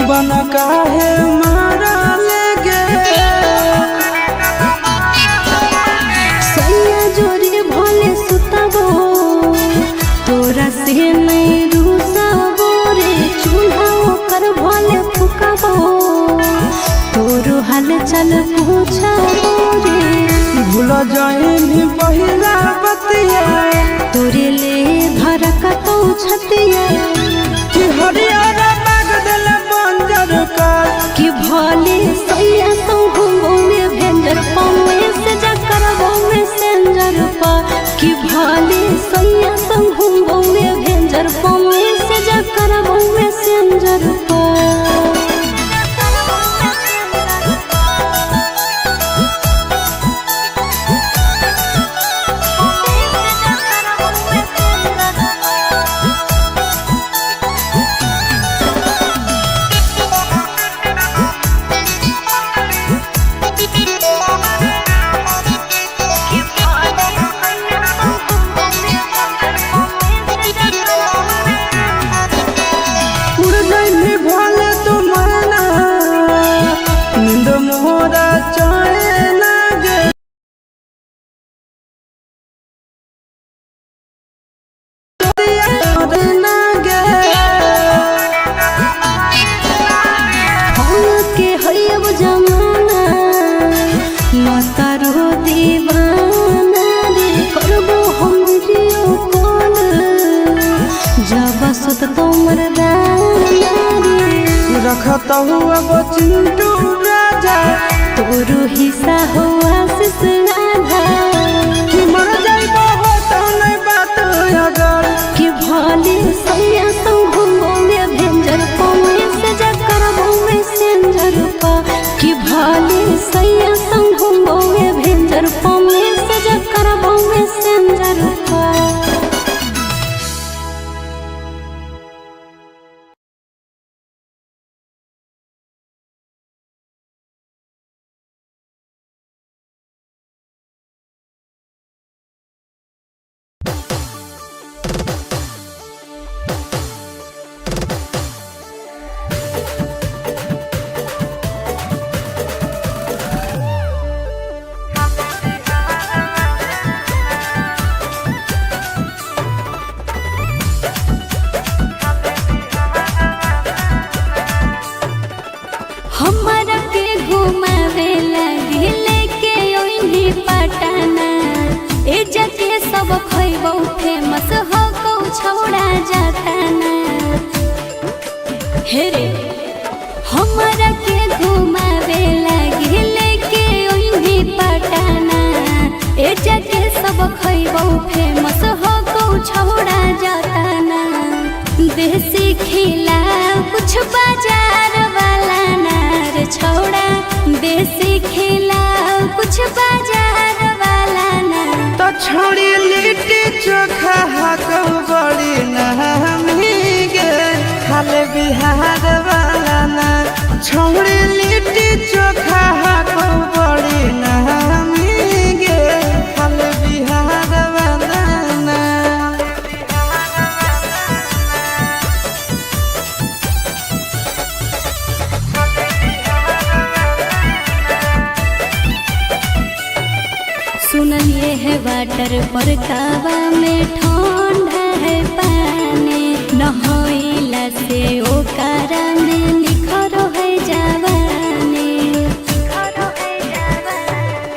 बन काहे मारा लेगे। सैया जोरी भले सुतबो तोरा से नहीं रूसबो रे। चूल्हा ओकर भले फुकबो तोरो हाल चल पूछबो रे। भूल जाइनी पहिला बतिया तोरे ले धरकतौ छतिया। कि हरियर बाग दिल बंजर कर कि भले सैया तुम घूमोगे भेंजर पौने से जकर घूमे सेंजर पा। कि भले सैया तुम घूमोगे भेंजर पौने से जकर घूमे सेंजर पा। उड़ जाइनी भले तो मरना नींद मोरा चाहे लागे। के हरियब जमाना मतारो दीवाना रे। करबो हम वीडियो कॉल जब सुत तो मरदाना रे। रखता हुआ वो चिंटू राजा तोरो हिस्सा हो आशीष राधा। कि मर जाइबो हो तो नहीं बात अगर। कि भले सैया तुम घूमोगे भेंजर पौने से जकर घूमे सेंजर पा। कि भले सैया तुम घूमोगे भेंजर पौने से जकर घूमे हमरा के घुमावे लगी लेके ओइनी पटाना ए जगह सब खइबो फेमस हो को छौड़ा जाताना देसी खिला कुछ बाजार वाला नार छौड़ा देसी खिला कुछ बाजार वाला ना तो छोड़ी लिट्टी चोखा हाको बड़ी नहमी गे खाले बिहार वाला ना छोड़ी लिट्टी चोखा हाको बड़ी नहमी गे खाले बिहार वाला ना सुनलिए है वाटर पर कावा में ठंडा है पानी नहइला से ओकरा में निखरो है जवानी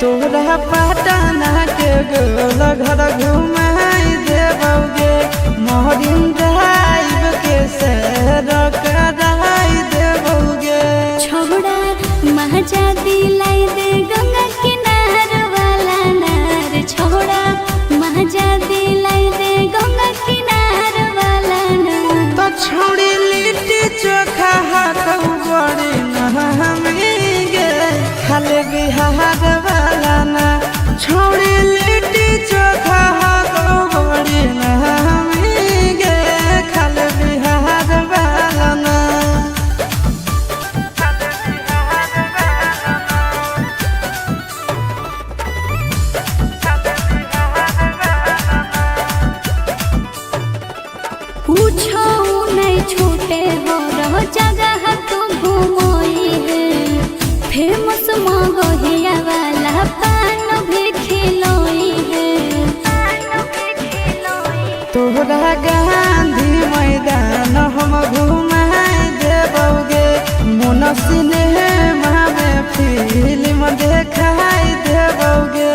तोरा पटना के गोल घर घुमाई देबोगे मोहरिन ड्राइव के सैर कराई देबोगे छोड़ा महजा दिलाई दे गंगा किनार वाला नार छोड़ा महजा दिलाई दे गंगा किनार वाला नार तो छोड़ी लिट्टी चोखा हाको बड़ी नहमी गे खाले बिहार वाला ना छोड़ी लिट्टी चोखा हाको बड़ी नहमी गे खाले बिहार वाला ना पूछो नहीं छूटे हो रहो जगह तू घूमोई है फेमस मगहिया वाला पान भी खिलोई है तोहरा गांधी मैदान हम घुमाई देबोगे मोन सिनेमा में फिल्म देखाई देबोगे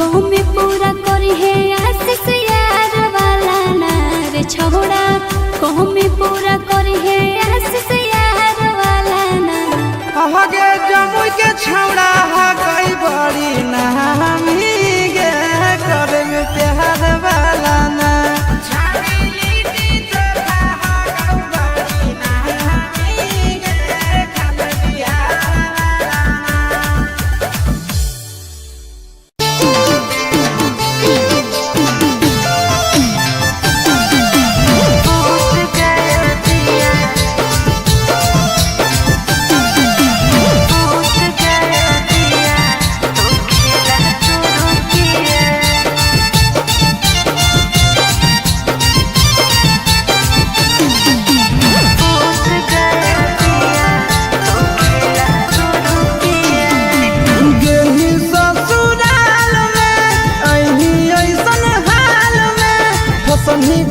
कौमे पूरा करी है आशीष यार वाला नार छोड़ा कौमे पूरा करी है आशीष यार वाला नार अहगे जमुई के छौड़ा कई बड़ी नहमी गे करे में प्यार वाला ना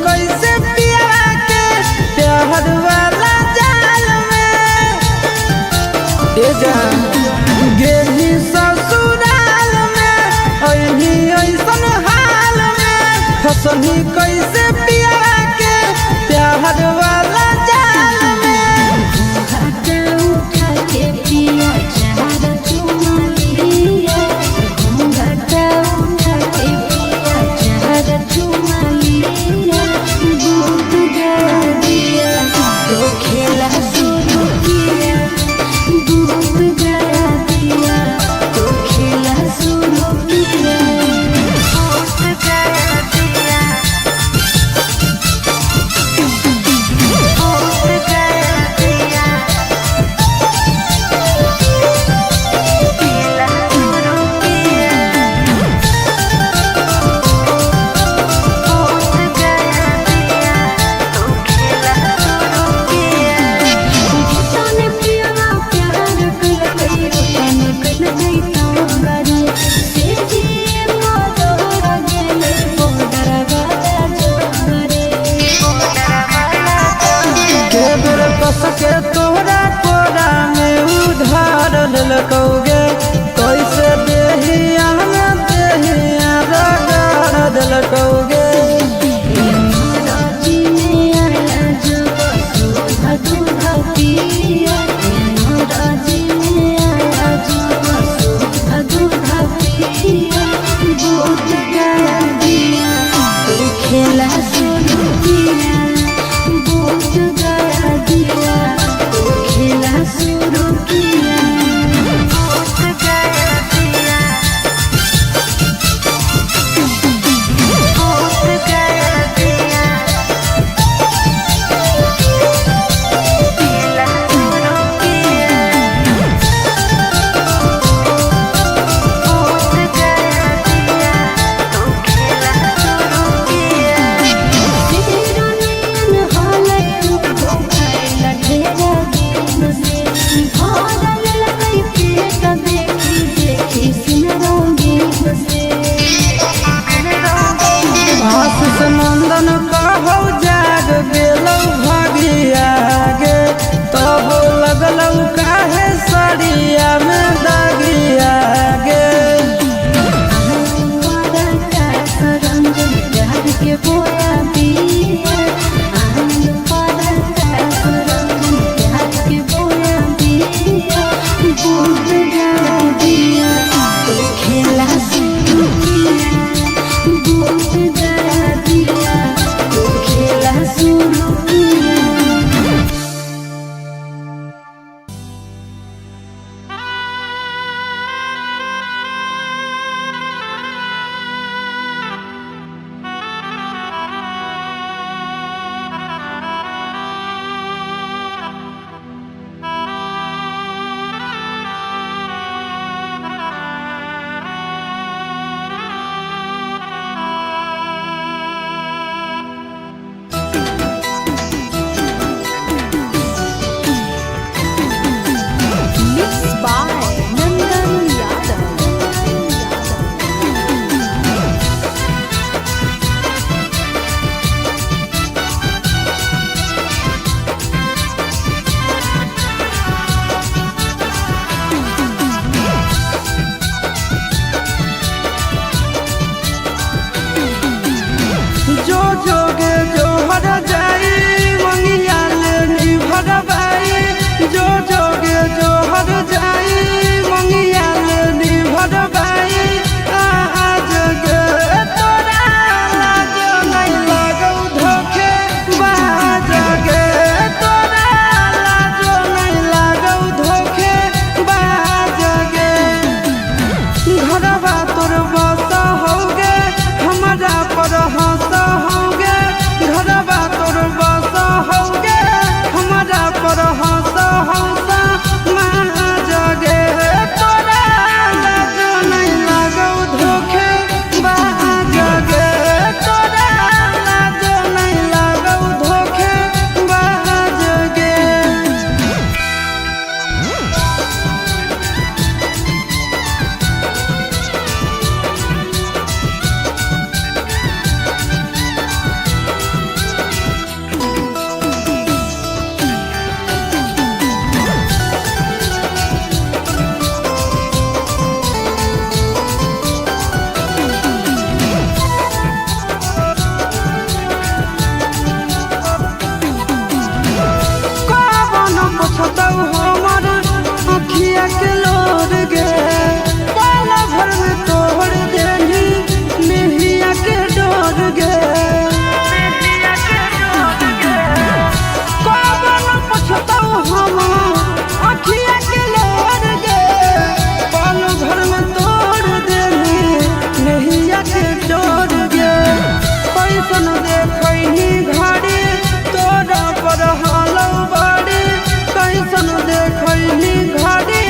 कैसे पिया के प्यार वाला जाल में गेली ससुराल में अही ऐसन हाल में फसनी कैसे पिया के प्यार वाला जाल में उठा के पिया चार चुमालिया घूंघटा उठा के पिया चार चुमालिया दूध गया दिया तो खेला शुरू किया दूध गया दिया तो खेला शुरू किया दूध गया दिया दूध गया दिया खेला शुरू किया दूध गया दिया तो खेला शुरू किया तने पिया प्यार कर गई तने कन गई तांगरी से जी मोदर गेले मोदर वाला जोगरे के बेर कस के तोहरा कोरा में उधार ललकौगे कैसे देहिया में देहिया रगड़ दलकौगे राजी में आया जो दूध दूध पिया राजी में आया जो दूधा पिया दूध गया दिया तू खेला शुरू किया दूध गया दिया तू खेला शुरू किया दूध गया दिया दूध गया दिया खेला शुरू किया दूध गया दिया तू खेला शुरू किया तेरा नैन हाले तू खाइला ढेरा दिन से भरल लई पेट देखी देखी सिमरंगीन से आशीष नंदन कहौ जाग गेलौ भागिया गे तब लगलौ काहे सड़िया में दागिया गे के बोया पिया आनंद पारा प्यार के बोया पिया दूध गया दिया तू खेला शुरू किया दूध गया दिया तू खेला शुरू किया Mixed by Nandan Yadav. जो जोगे जो हर जाई मंगिया ले निभर बाई जो जोगे जो हर जाई मंगिया ले निभर बाई आज गे तोरा लाज नहीं लगौ धोखे बाज गे तोरा लाज नहीं लगौ धोखे बाज गे घरवा तोर बस होगे हमारा पर हंस होगे घरवा तोर बस होगे हमारा पर हंस हंस माँ जगे तोरा लाज नहीं लगौ धोखे बाज गे तोरा लाज नहीं लगौ धोखे बाज गे कवन पुछतौ हमर अखिया के लोर गे पाल भर में तोड़ देनी मेहिया के डोर गे कवन पुछतौ हमर अखिया के लोर गे पाल भर में तोड़ देनी मेहिया के डोर गे कैसन देखैनी घड़ी तोरा पर हालौ बड़ी कैसन देखैनी घड़ी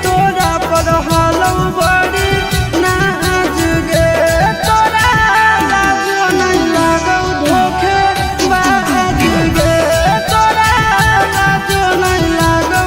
तोरा पर हालौ बड़ी नाज गे तोरा लाज नहीं लगौ धोखे बाज गे तोरा लाज नहीं लगौ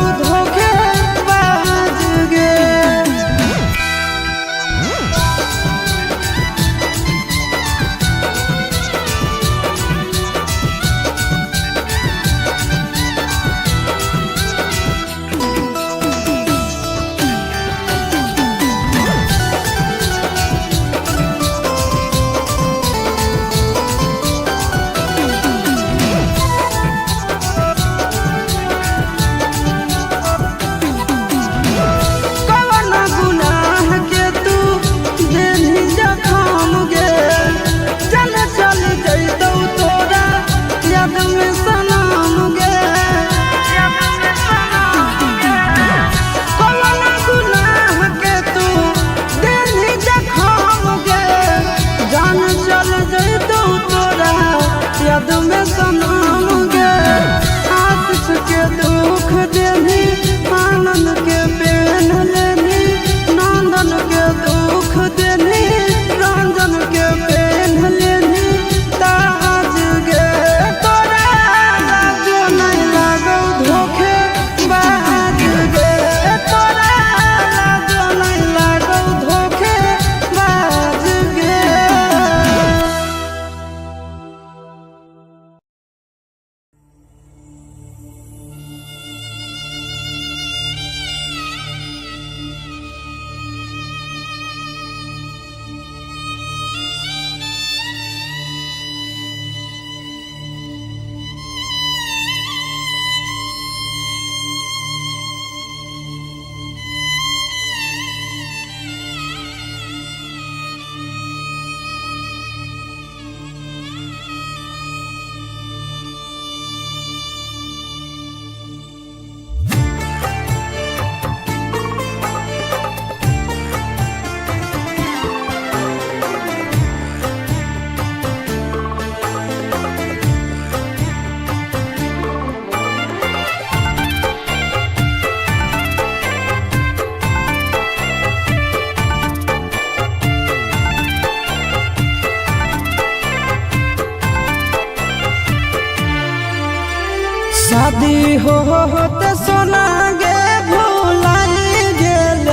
होत सोना गे भुलाई गेल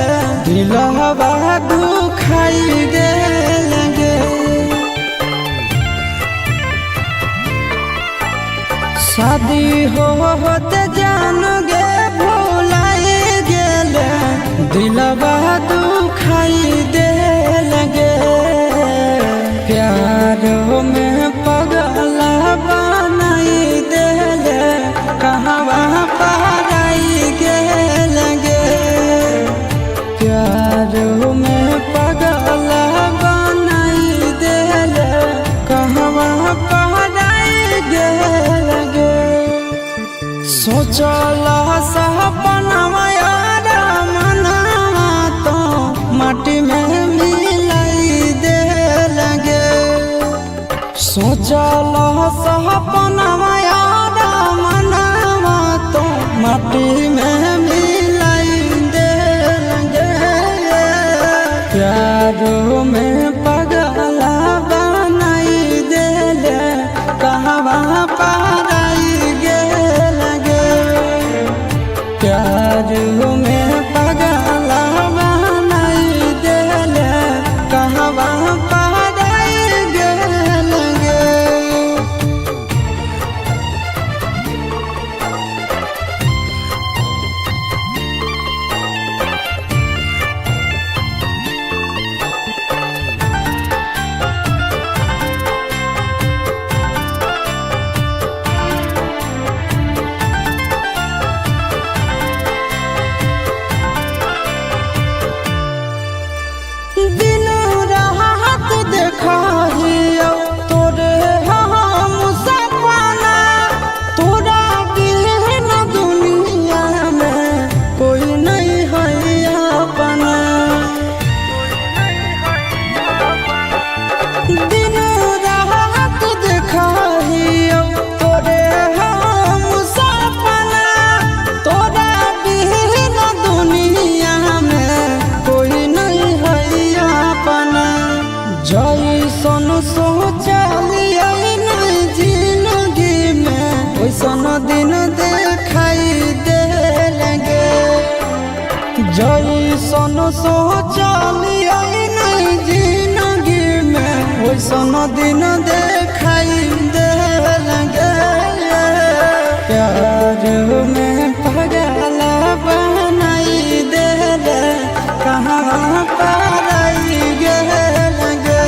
दिलवा दुखाई गेल गे शादी होत जान गे भुलाई गेल दिलवा दुखाई देल गे प्यार में पगला बनाई देल कहवा पराई गेल गे प्यार में पगला बनाई देल कहवा पराई गेल गे सोचला सपनवा यार मनवा तो माटी में मिलाई देल गे सोचला सपनवा यार मनवा तो माटी में मिलाई देल गे प्यार में पगला बनाई देल कहवा पराई गेल गे प्यार में पगला बनाई देल कहवा पराई गेल गे दिन रात देखाहियो तोरे हम सपना तोरा बिन दुनिया में कोई नहीं है अपना दिन रात देखाहियो तोरे हम सपना तोरा बिन दुनिया में कोई नहीं है अपना जैसन सोचलिए नहीं जिंदगी में वैसन दिन देखाई देल गे जैसन सोचलिए नहीं जिंदगी में वैसन दिन देखाई देल गे प्यार में पगला बनाई देल कहाँ पराई गेल गे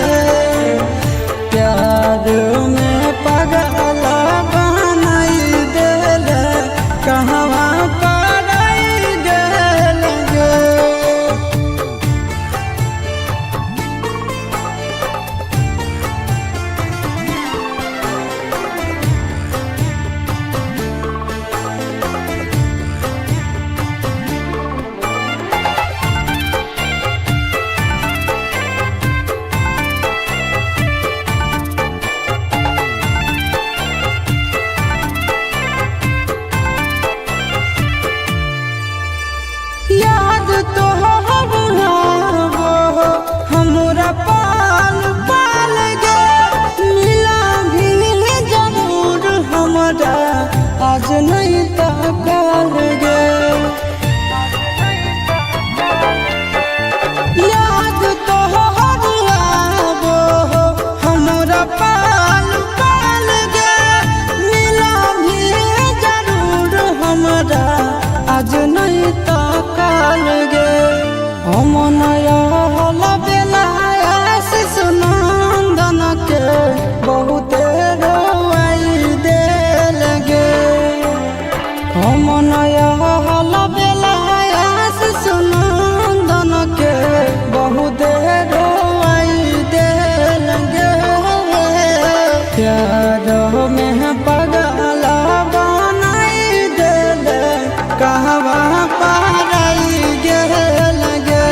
प्यार में पगला बनाई देल कहवा पराई गेल गे याद तो हमरा पाल पाल गे मिला भी जरूर हमरा आज नहीं तो कल गे याद तो हमरा पाल पाल गे मिला भी जरूर हमरा आज नहीं तो काल गे हम नया बेला आशीष नंदन के बहुत रोवाई देल गे हम नया बेला आशीष नंदन के बहुत रोवाई देल गे प्यार में पगला बनाई देल कहवा पराई गेल गे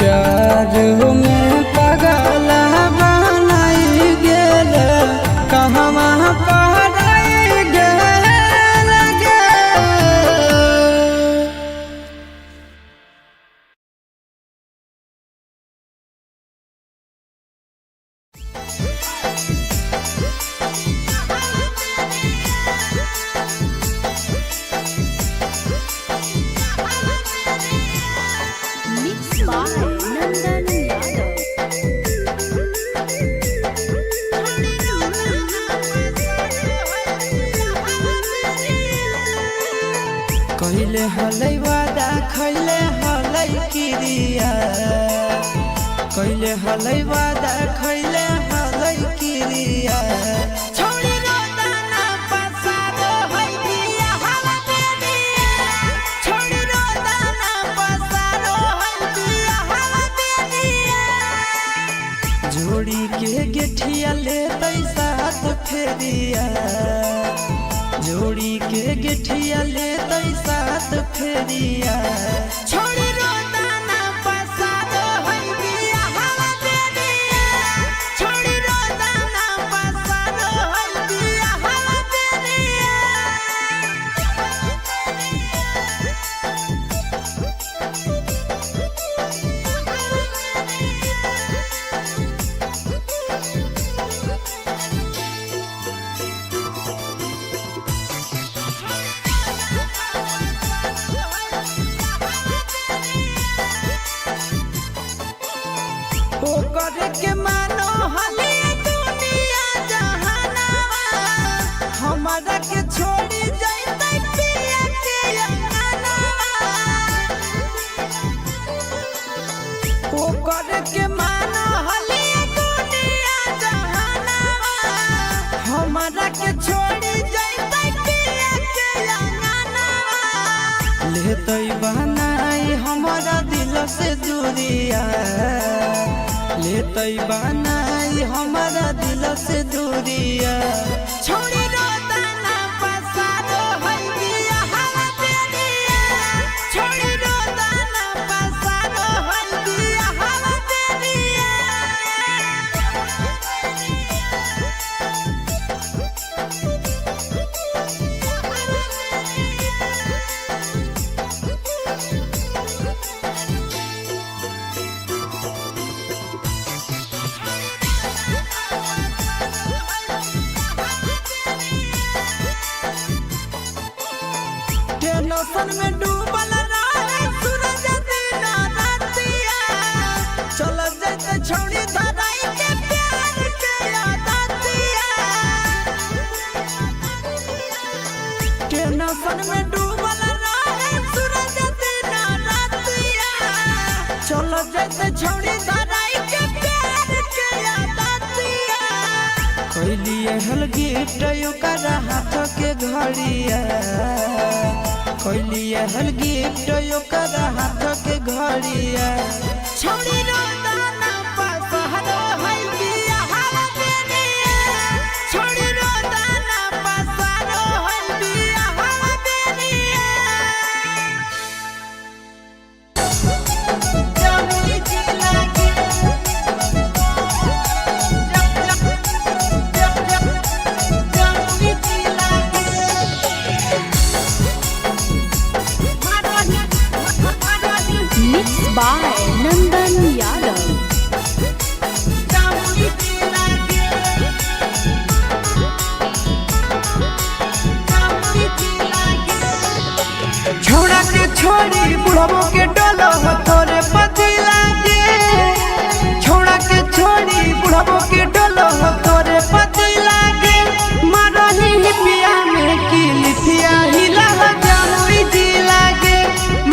प्यार में पगला बनाई गेल कहवा पराई गेल गे कहिले हलै वादा खैले हलै किरिया कहिले हलै वादा खैले हलै किरिया छोड़ी रोदाना पसारो है बिया हला बेनिया छोड़ी रोदाना पसारो है बिया हला बेनिया जोड़ी के गेठिया ले साथ फेरिया जोड़ी के गेठिया ले साथ फेरिया छोड़ी रोदाना पसारो है बिया हला बेनिया छोड़ी रोदाना पसारो है बिया हला बेनिया करे के मानो हले दुनिया जहानावा हमारा के छोड़ी जाइते पिया के अंगनावा ओ करे के मानो हले दुनिया जहानावा हमारा के छोड़ी जाइते पिया के अंगनावा लेतै बनाई हमारा दिल से दूरिया लेतै बनाई हमारा दिल से दूरिया छोड़ी रोदाना पसारो है बिया हला बेनिया छोड़ी रोदाना पसारो है बिया हला बेनिया टेंशन में डूबल रहे सूरज दिन रातिया चल जाते छोड़ी धराई के प्यार के आदतिया टेंशन में डूबल रहे सूरज दिन रातिया चल जाते छोड़ी धराई के प्यार के आदतिया कैलिए हल गिफ्ट ओकर हाथ के घड़िया कैलिए हल गिफ्ट ओकर हाथ के घड़िया छोड़ी रोदाना पसारो है बिया हला बेनिया छोड़ी रोदाना पसारो है बिया हला बेनिया जमुई जिला के जमुई जिला के Mixed by Nandan Yadav. छोड़ा के छोड़ी बुढ़बो के डोलो हो तोरे पति लागे छोड़ा के छोड़ी बुढ़बो के डोलो हो तोरे पति लागे मारही पिया में की लिथिया हिला जमुई जिला के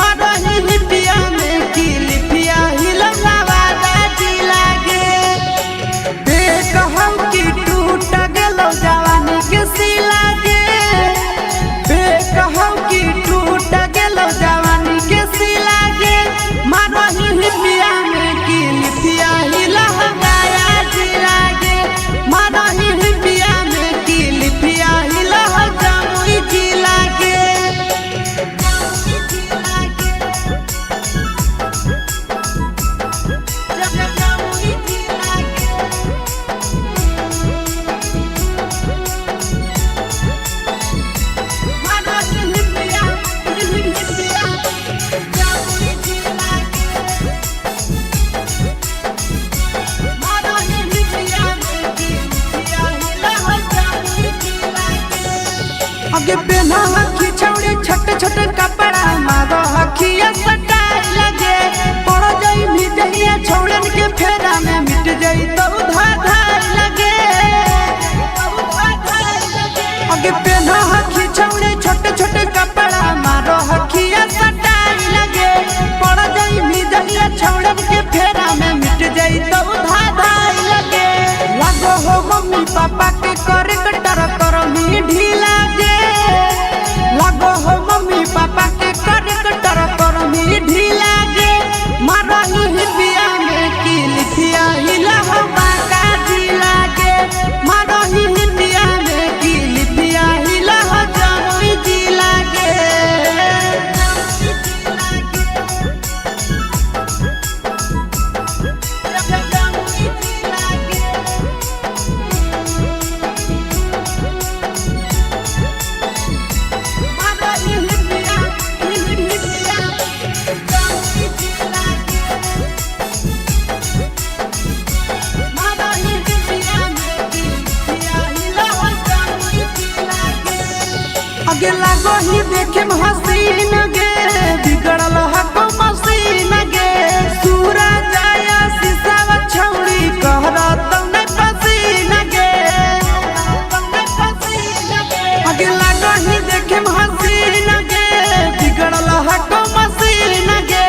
मारही पिया में की लिथिया हिला नवादा जिला के देख हम की टूट गेलो जवानी के सिला के देख हम की टूट गेलो जवानी के सिला के मारही पिया में की लिथिया हिला गया जिला के मारही लगही देखे हसीन गे बिगड़ल हको मसीन गे सूरज आया शीशा छौड़ी कहरा तने पसीन गे आगे लगही देखे हसीन गे बिगड़ल हको मसीन गे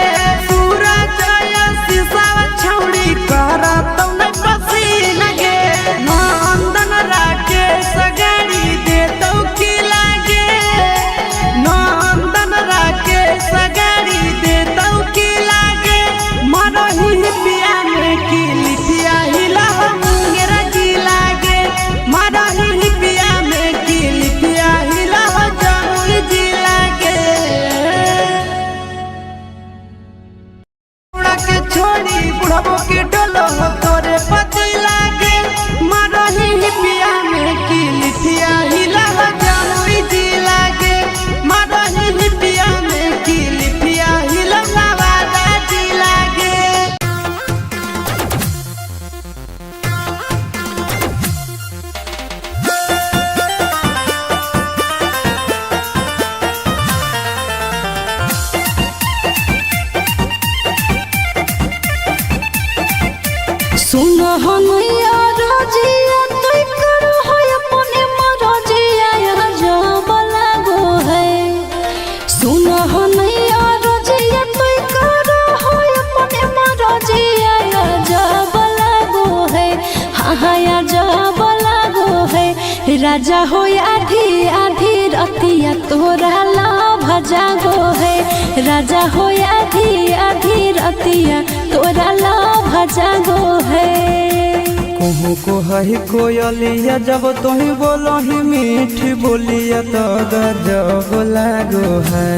सूरज आया शीशा छौड़ी कहरा तने पसीन गे नंदन राके सगाड़ी दे तो की लागे नंदन राके सगाड़ी दे तो की लागे मरही पिया में की लिपिया हिला मुंगेरा की लागे मरही पिया में की लिपिया हिला जमुई जी लागे उड़ा के छोड़ी बुढ़बो के डोलो तोरे पति लागे मरही पिया में की लिपिया हिला जमुई जी लागे मरही पिया में की लिपिया हिला नवादा जी लागे सुन हनैया रजिया तोय करो है अपने मरजिया यहाँ जब लागो है सुन हनैया रजिया तोय करो है अपने मरजिया यहाँ जब लागो है हाँ यहाँ जब लागो है राजा हो आधी आधी रतिया तोरा लाभ जागो है राजा हो आधी आधी रतिया तोरा लाभ जागो है कहूँ को है कोयलिया जब तुही बोलो ही मीठी बोलिया तो गजब लागो है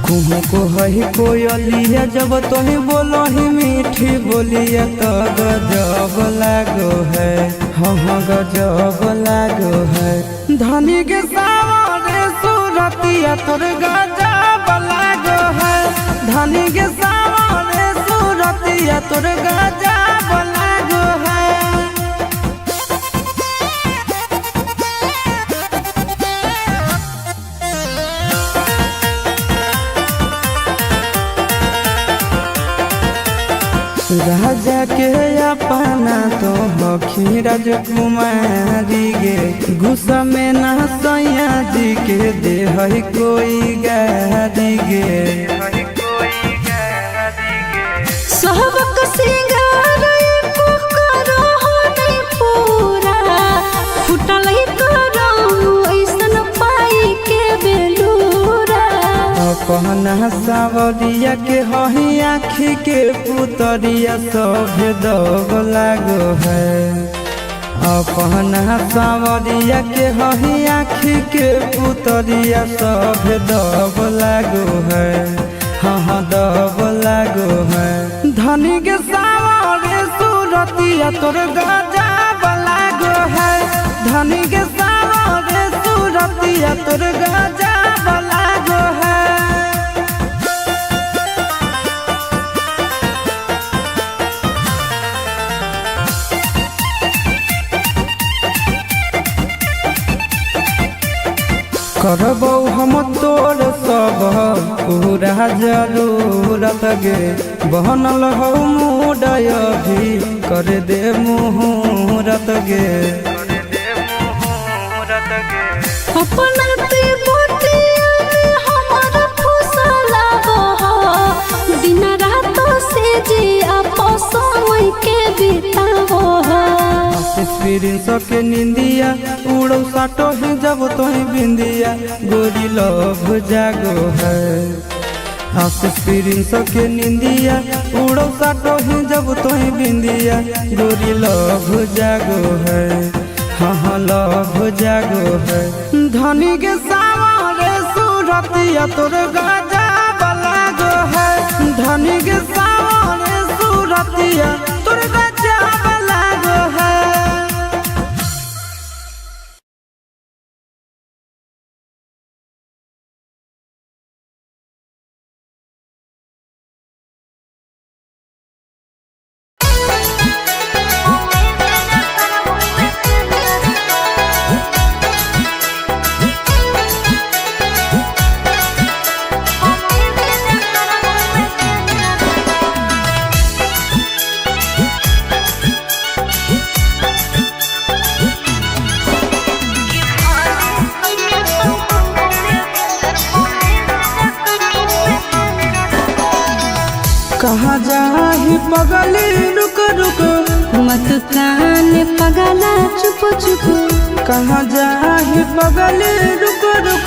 कहूँ को है कोयलिया जब तुही बोलो ही मीठी बोलिया तो गजब लागो है हाँ गजब लागो है धनी के सावरे सूरतिया तोर गजब लागो है धनी के सावरे सूरतिया तोर गजब लागो है राजा के अपना तो हखी राजकुमारी गे गुस्सा में ना सैया जी के दे है कोई गारी गे सहबक सिंगार एको करो नहीं पूरा फुटल ही करो ऐसन पाई के बेलूरा अपना सावरिया के हही आँखी के पुतरिया सब दब लागो है अपना सावरिया के हही आँखी के पुतरिया सब दब लागो है हाँ दब लागो है धनी के सावरे सूरतिया तोर गजब लागो है धनी के सावरे सूरतिया तोर गजब लागो है करबौ हम तोर सब पूरा जरूरत गे बहनल हो मुडय भी कर दे मुहूर्त गे अपना ते बोटिया में हमारा फुसला बहो दिन रात से जी आपस में के बितावो एक्सपीरियंस के निंदिया उड़ो साटो ही जब तोही बिंदिया गोरी लव जागो है एक्सपीरियंस के निंदिया उड़ो साटो ही जब तोही बिंदिया गोरी लव जागो है हाँ लव जागो है धनी के सावरे सूरतिया तोर गजब लागो है धनी के सावरे सूरतिया तोर गजब लागो है कहाँ जाही पगली रुक रुक, मत कान पगला चुप चुप, कहाँ जाही पगली रुक रुक,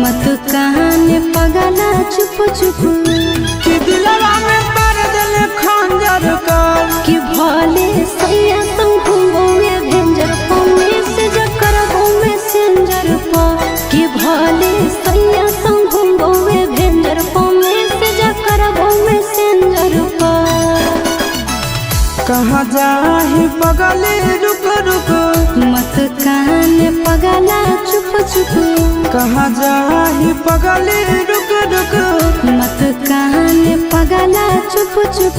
मत कान पगला चुप चुप। कि दिलवा में मार दिल खंजर कर, कि भले सैया तुम घूमोगे भेंजर पौने से जकर में सेंजर पा। कि भले सैया तुम घूमोगे भेंजर पौने से जकर में सेंजर पा। कहाँ जाही पगली रुक रुक, मत कान पगला चुप चुप, कहाँ जाही पगली रुक रुक, मत कान पगला चुप चुप।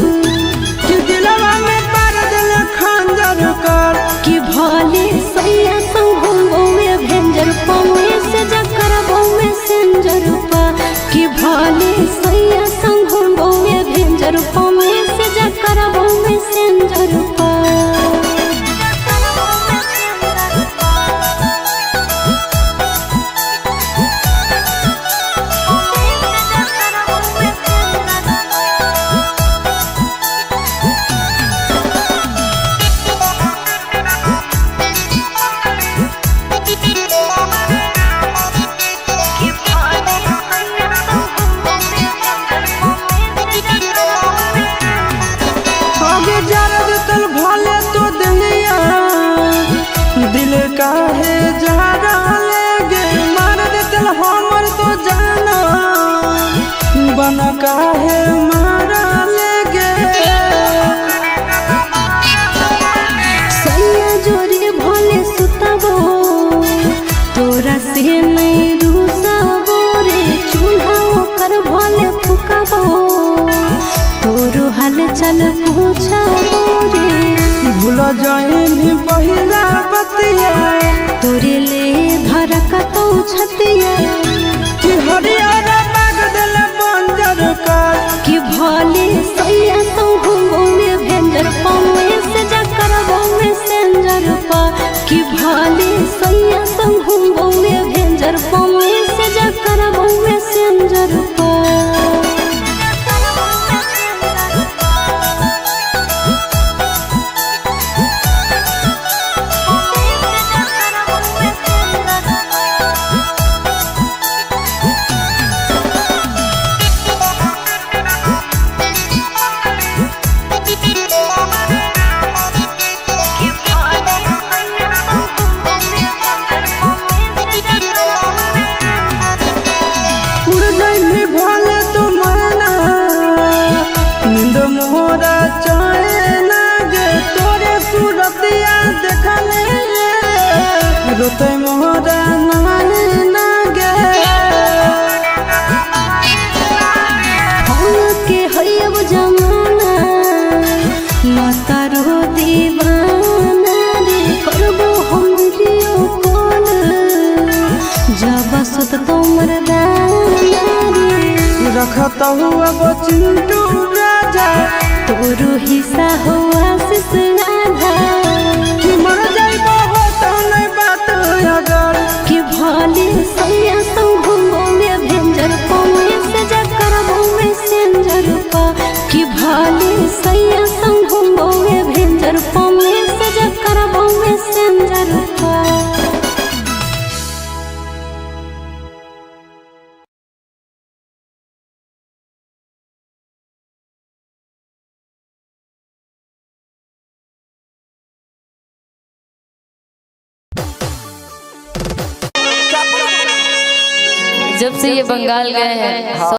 कि दिलवा में मार दिल खंजर कर, कि भले सैया तुम घूमोगे भेंजर पौने से जकर में सेंजर पा। कि भले सैया तुम घूमोगे भेंजर पौने से जकर में सेंजर पा। आगे जरद तल भले तो दहिया, दिल काहे जहरा लेगे, मार दे तल हमर तो जाना, बन काहे मारा लेगे। सैया जोरे भले सुतबो, तोरा से नहीं रूसबो रे, चूल्हा ओकर भले फुकबो, तोरो हाल चल पूछबो रे। भूल जाइनी पहिला बतिया, तोरे ले धरकतौ छतिया। कि हरियर माग दिल बंजर कर, कि भले सैया तुम घूमोगे भेंजर पौने से जकर में सेंजर पा। कि भले सैया तुम घूमोगे भेंजर पौने से जकर में सेंजर पा। उड़ जाइनी भले तो मरना, नींद मोरा चाहे लागे, तोरे सूरतिया देखले, रोते मोरा नाले लागे। के हयब जमाना मतारो दीवाना रे, करबो हम वीडियो कॉल जब सुत तोमर दाना रे। रखता हुआ वो चिंटू राजा, तोरो हिस्सा हो आशीष राधा। कि मर जाइबो हो तो नहीं बात अगर, कि भले सैया तुम घूमोगे भेंजर पौने से जकर में सेंजर पा। कि भले सैया तुम घूमोगे भेंजर पौने से जकर में सेंजर पा। जब से ये बंगाल गए हैं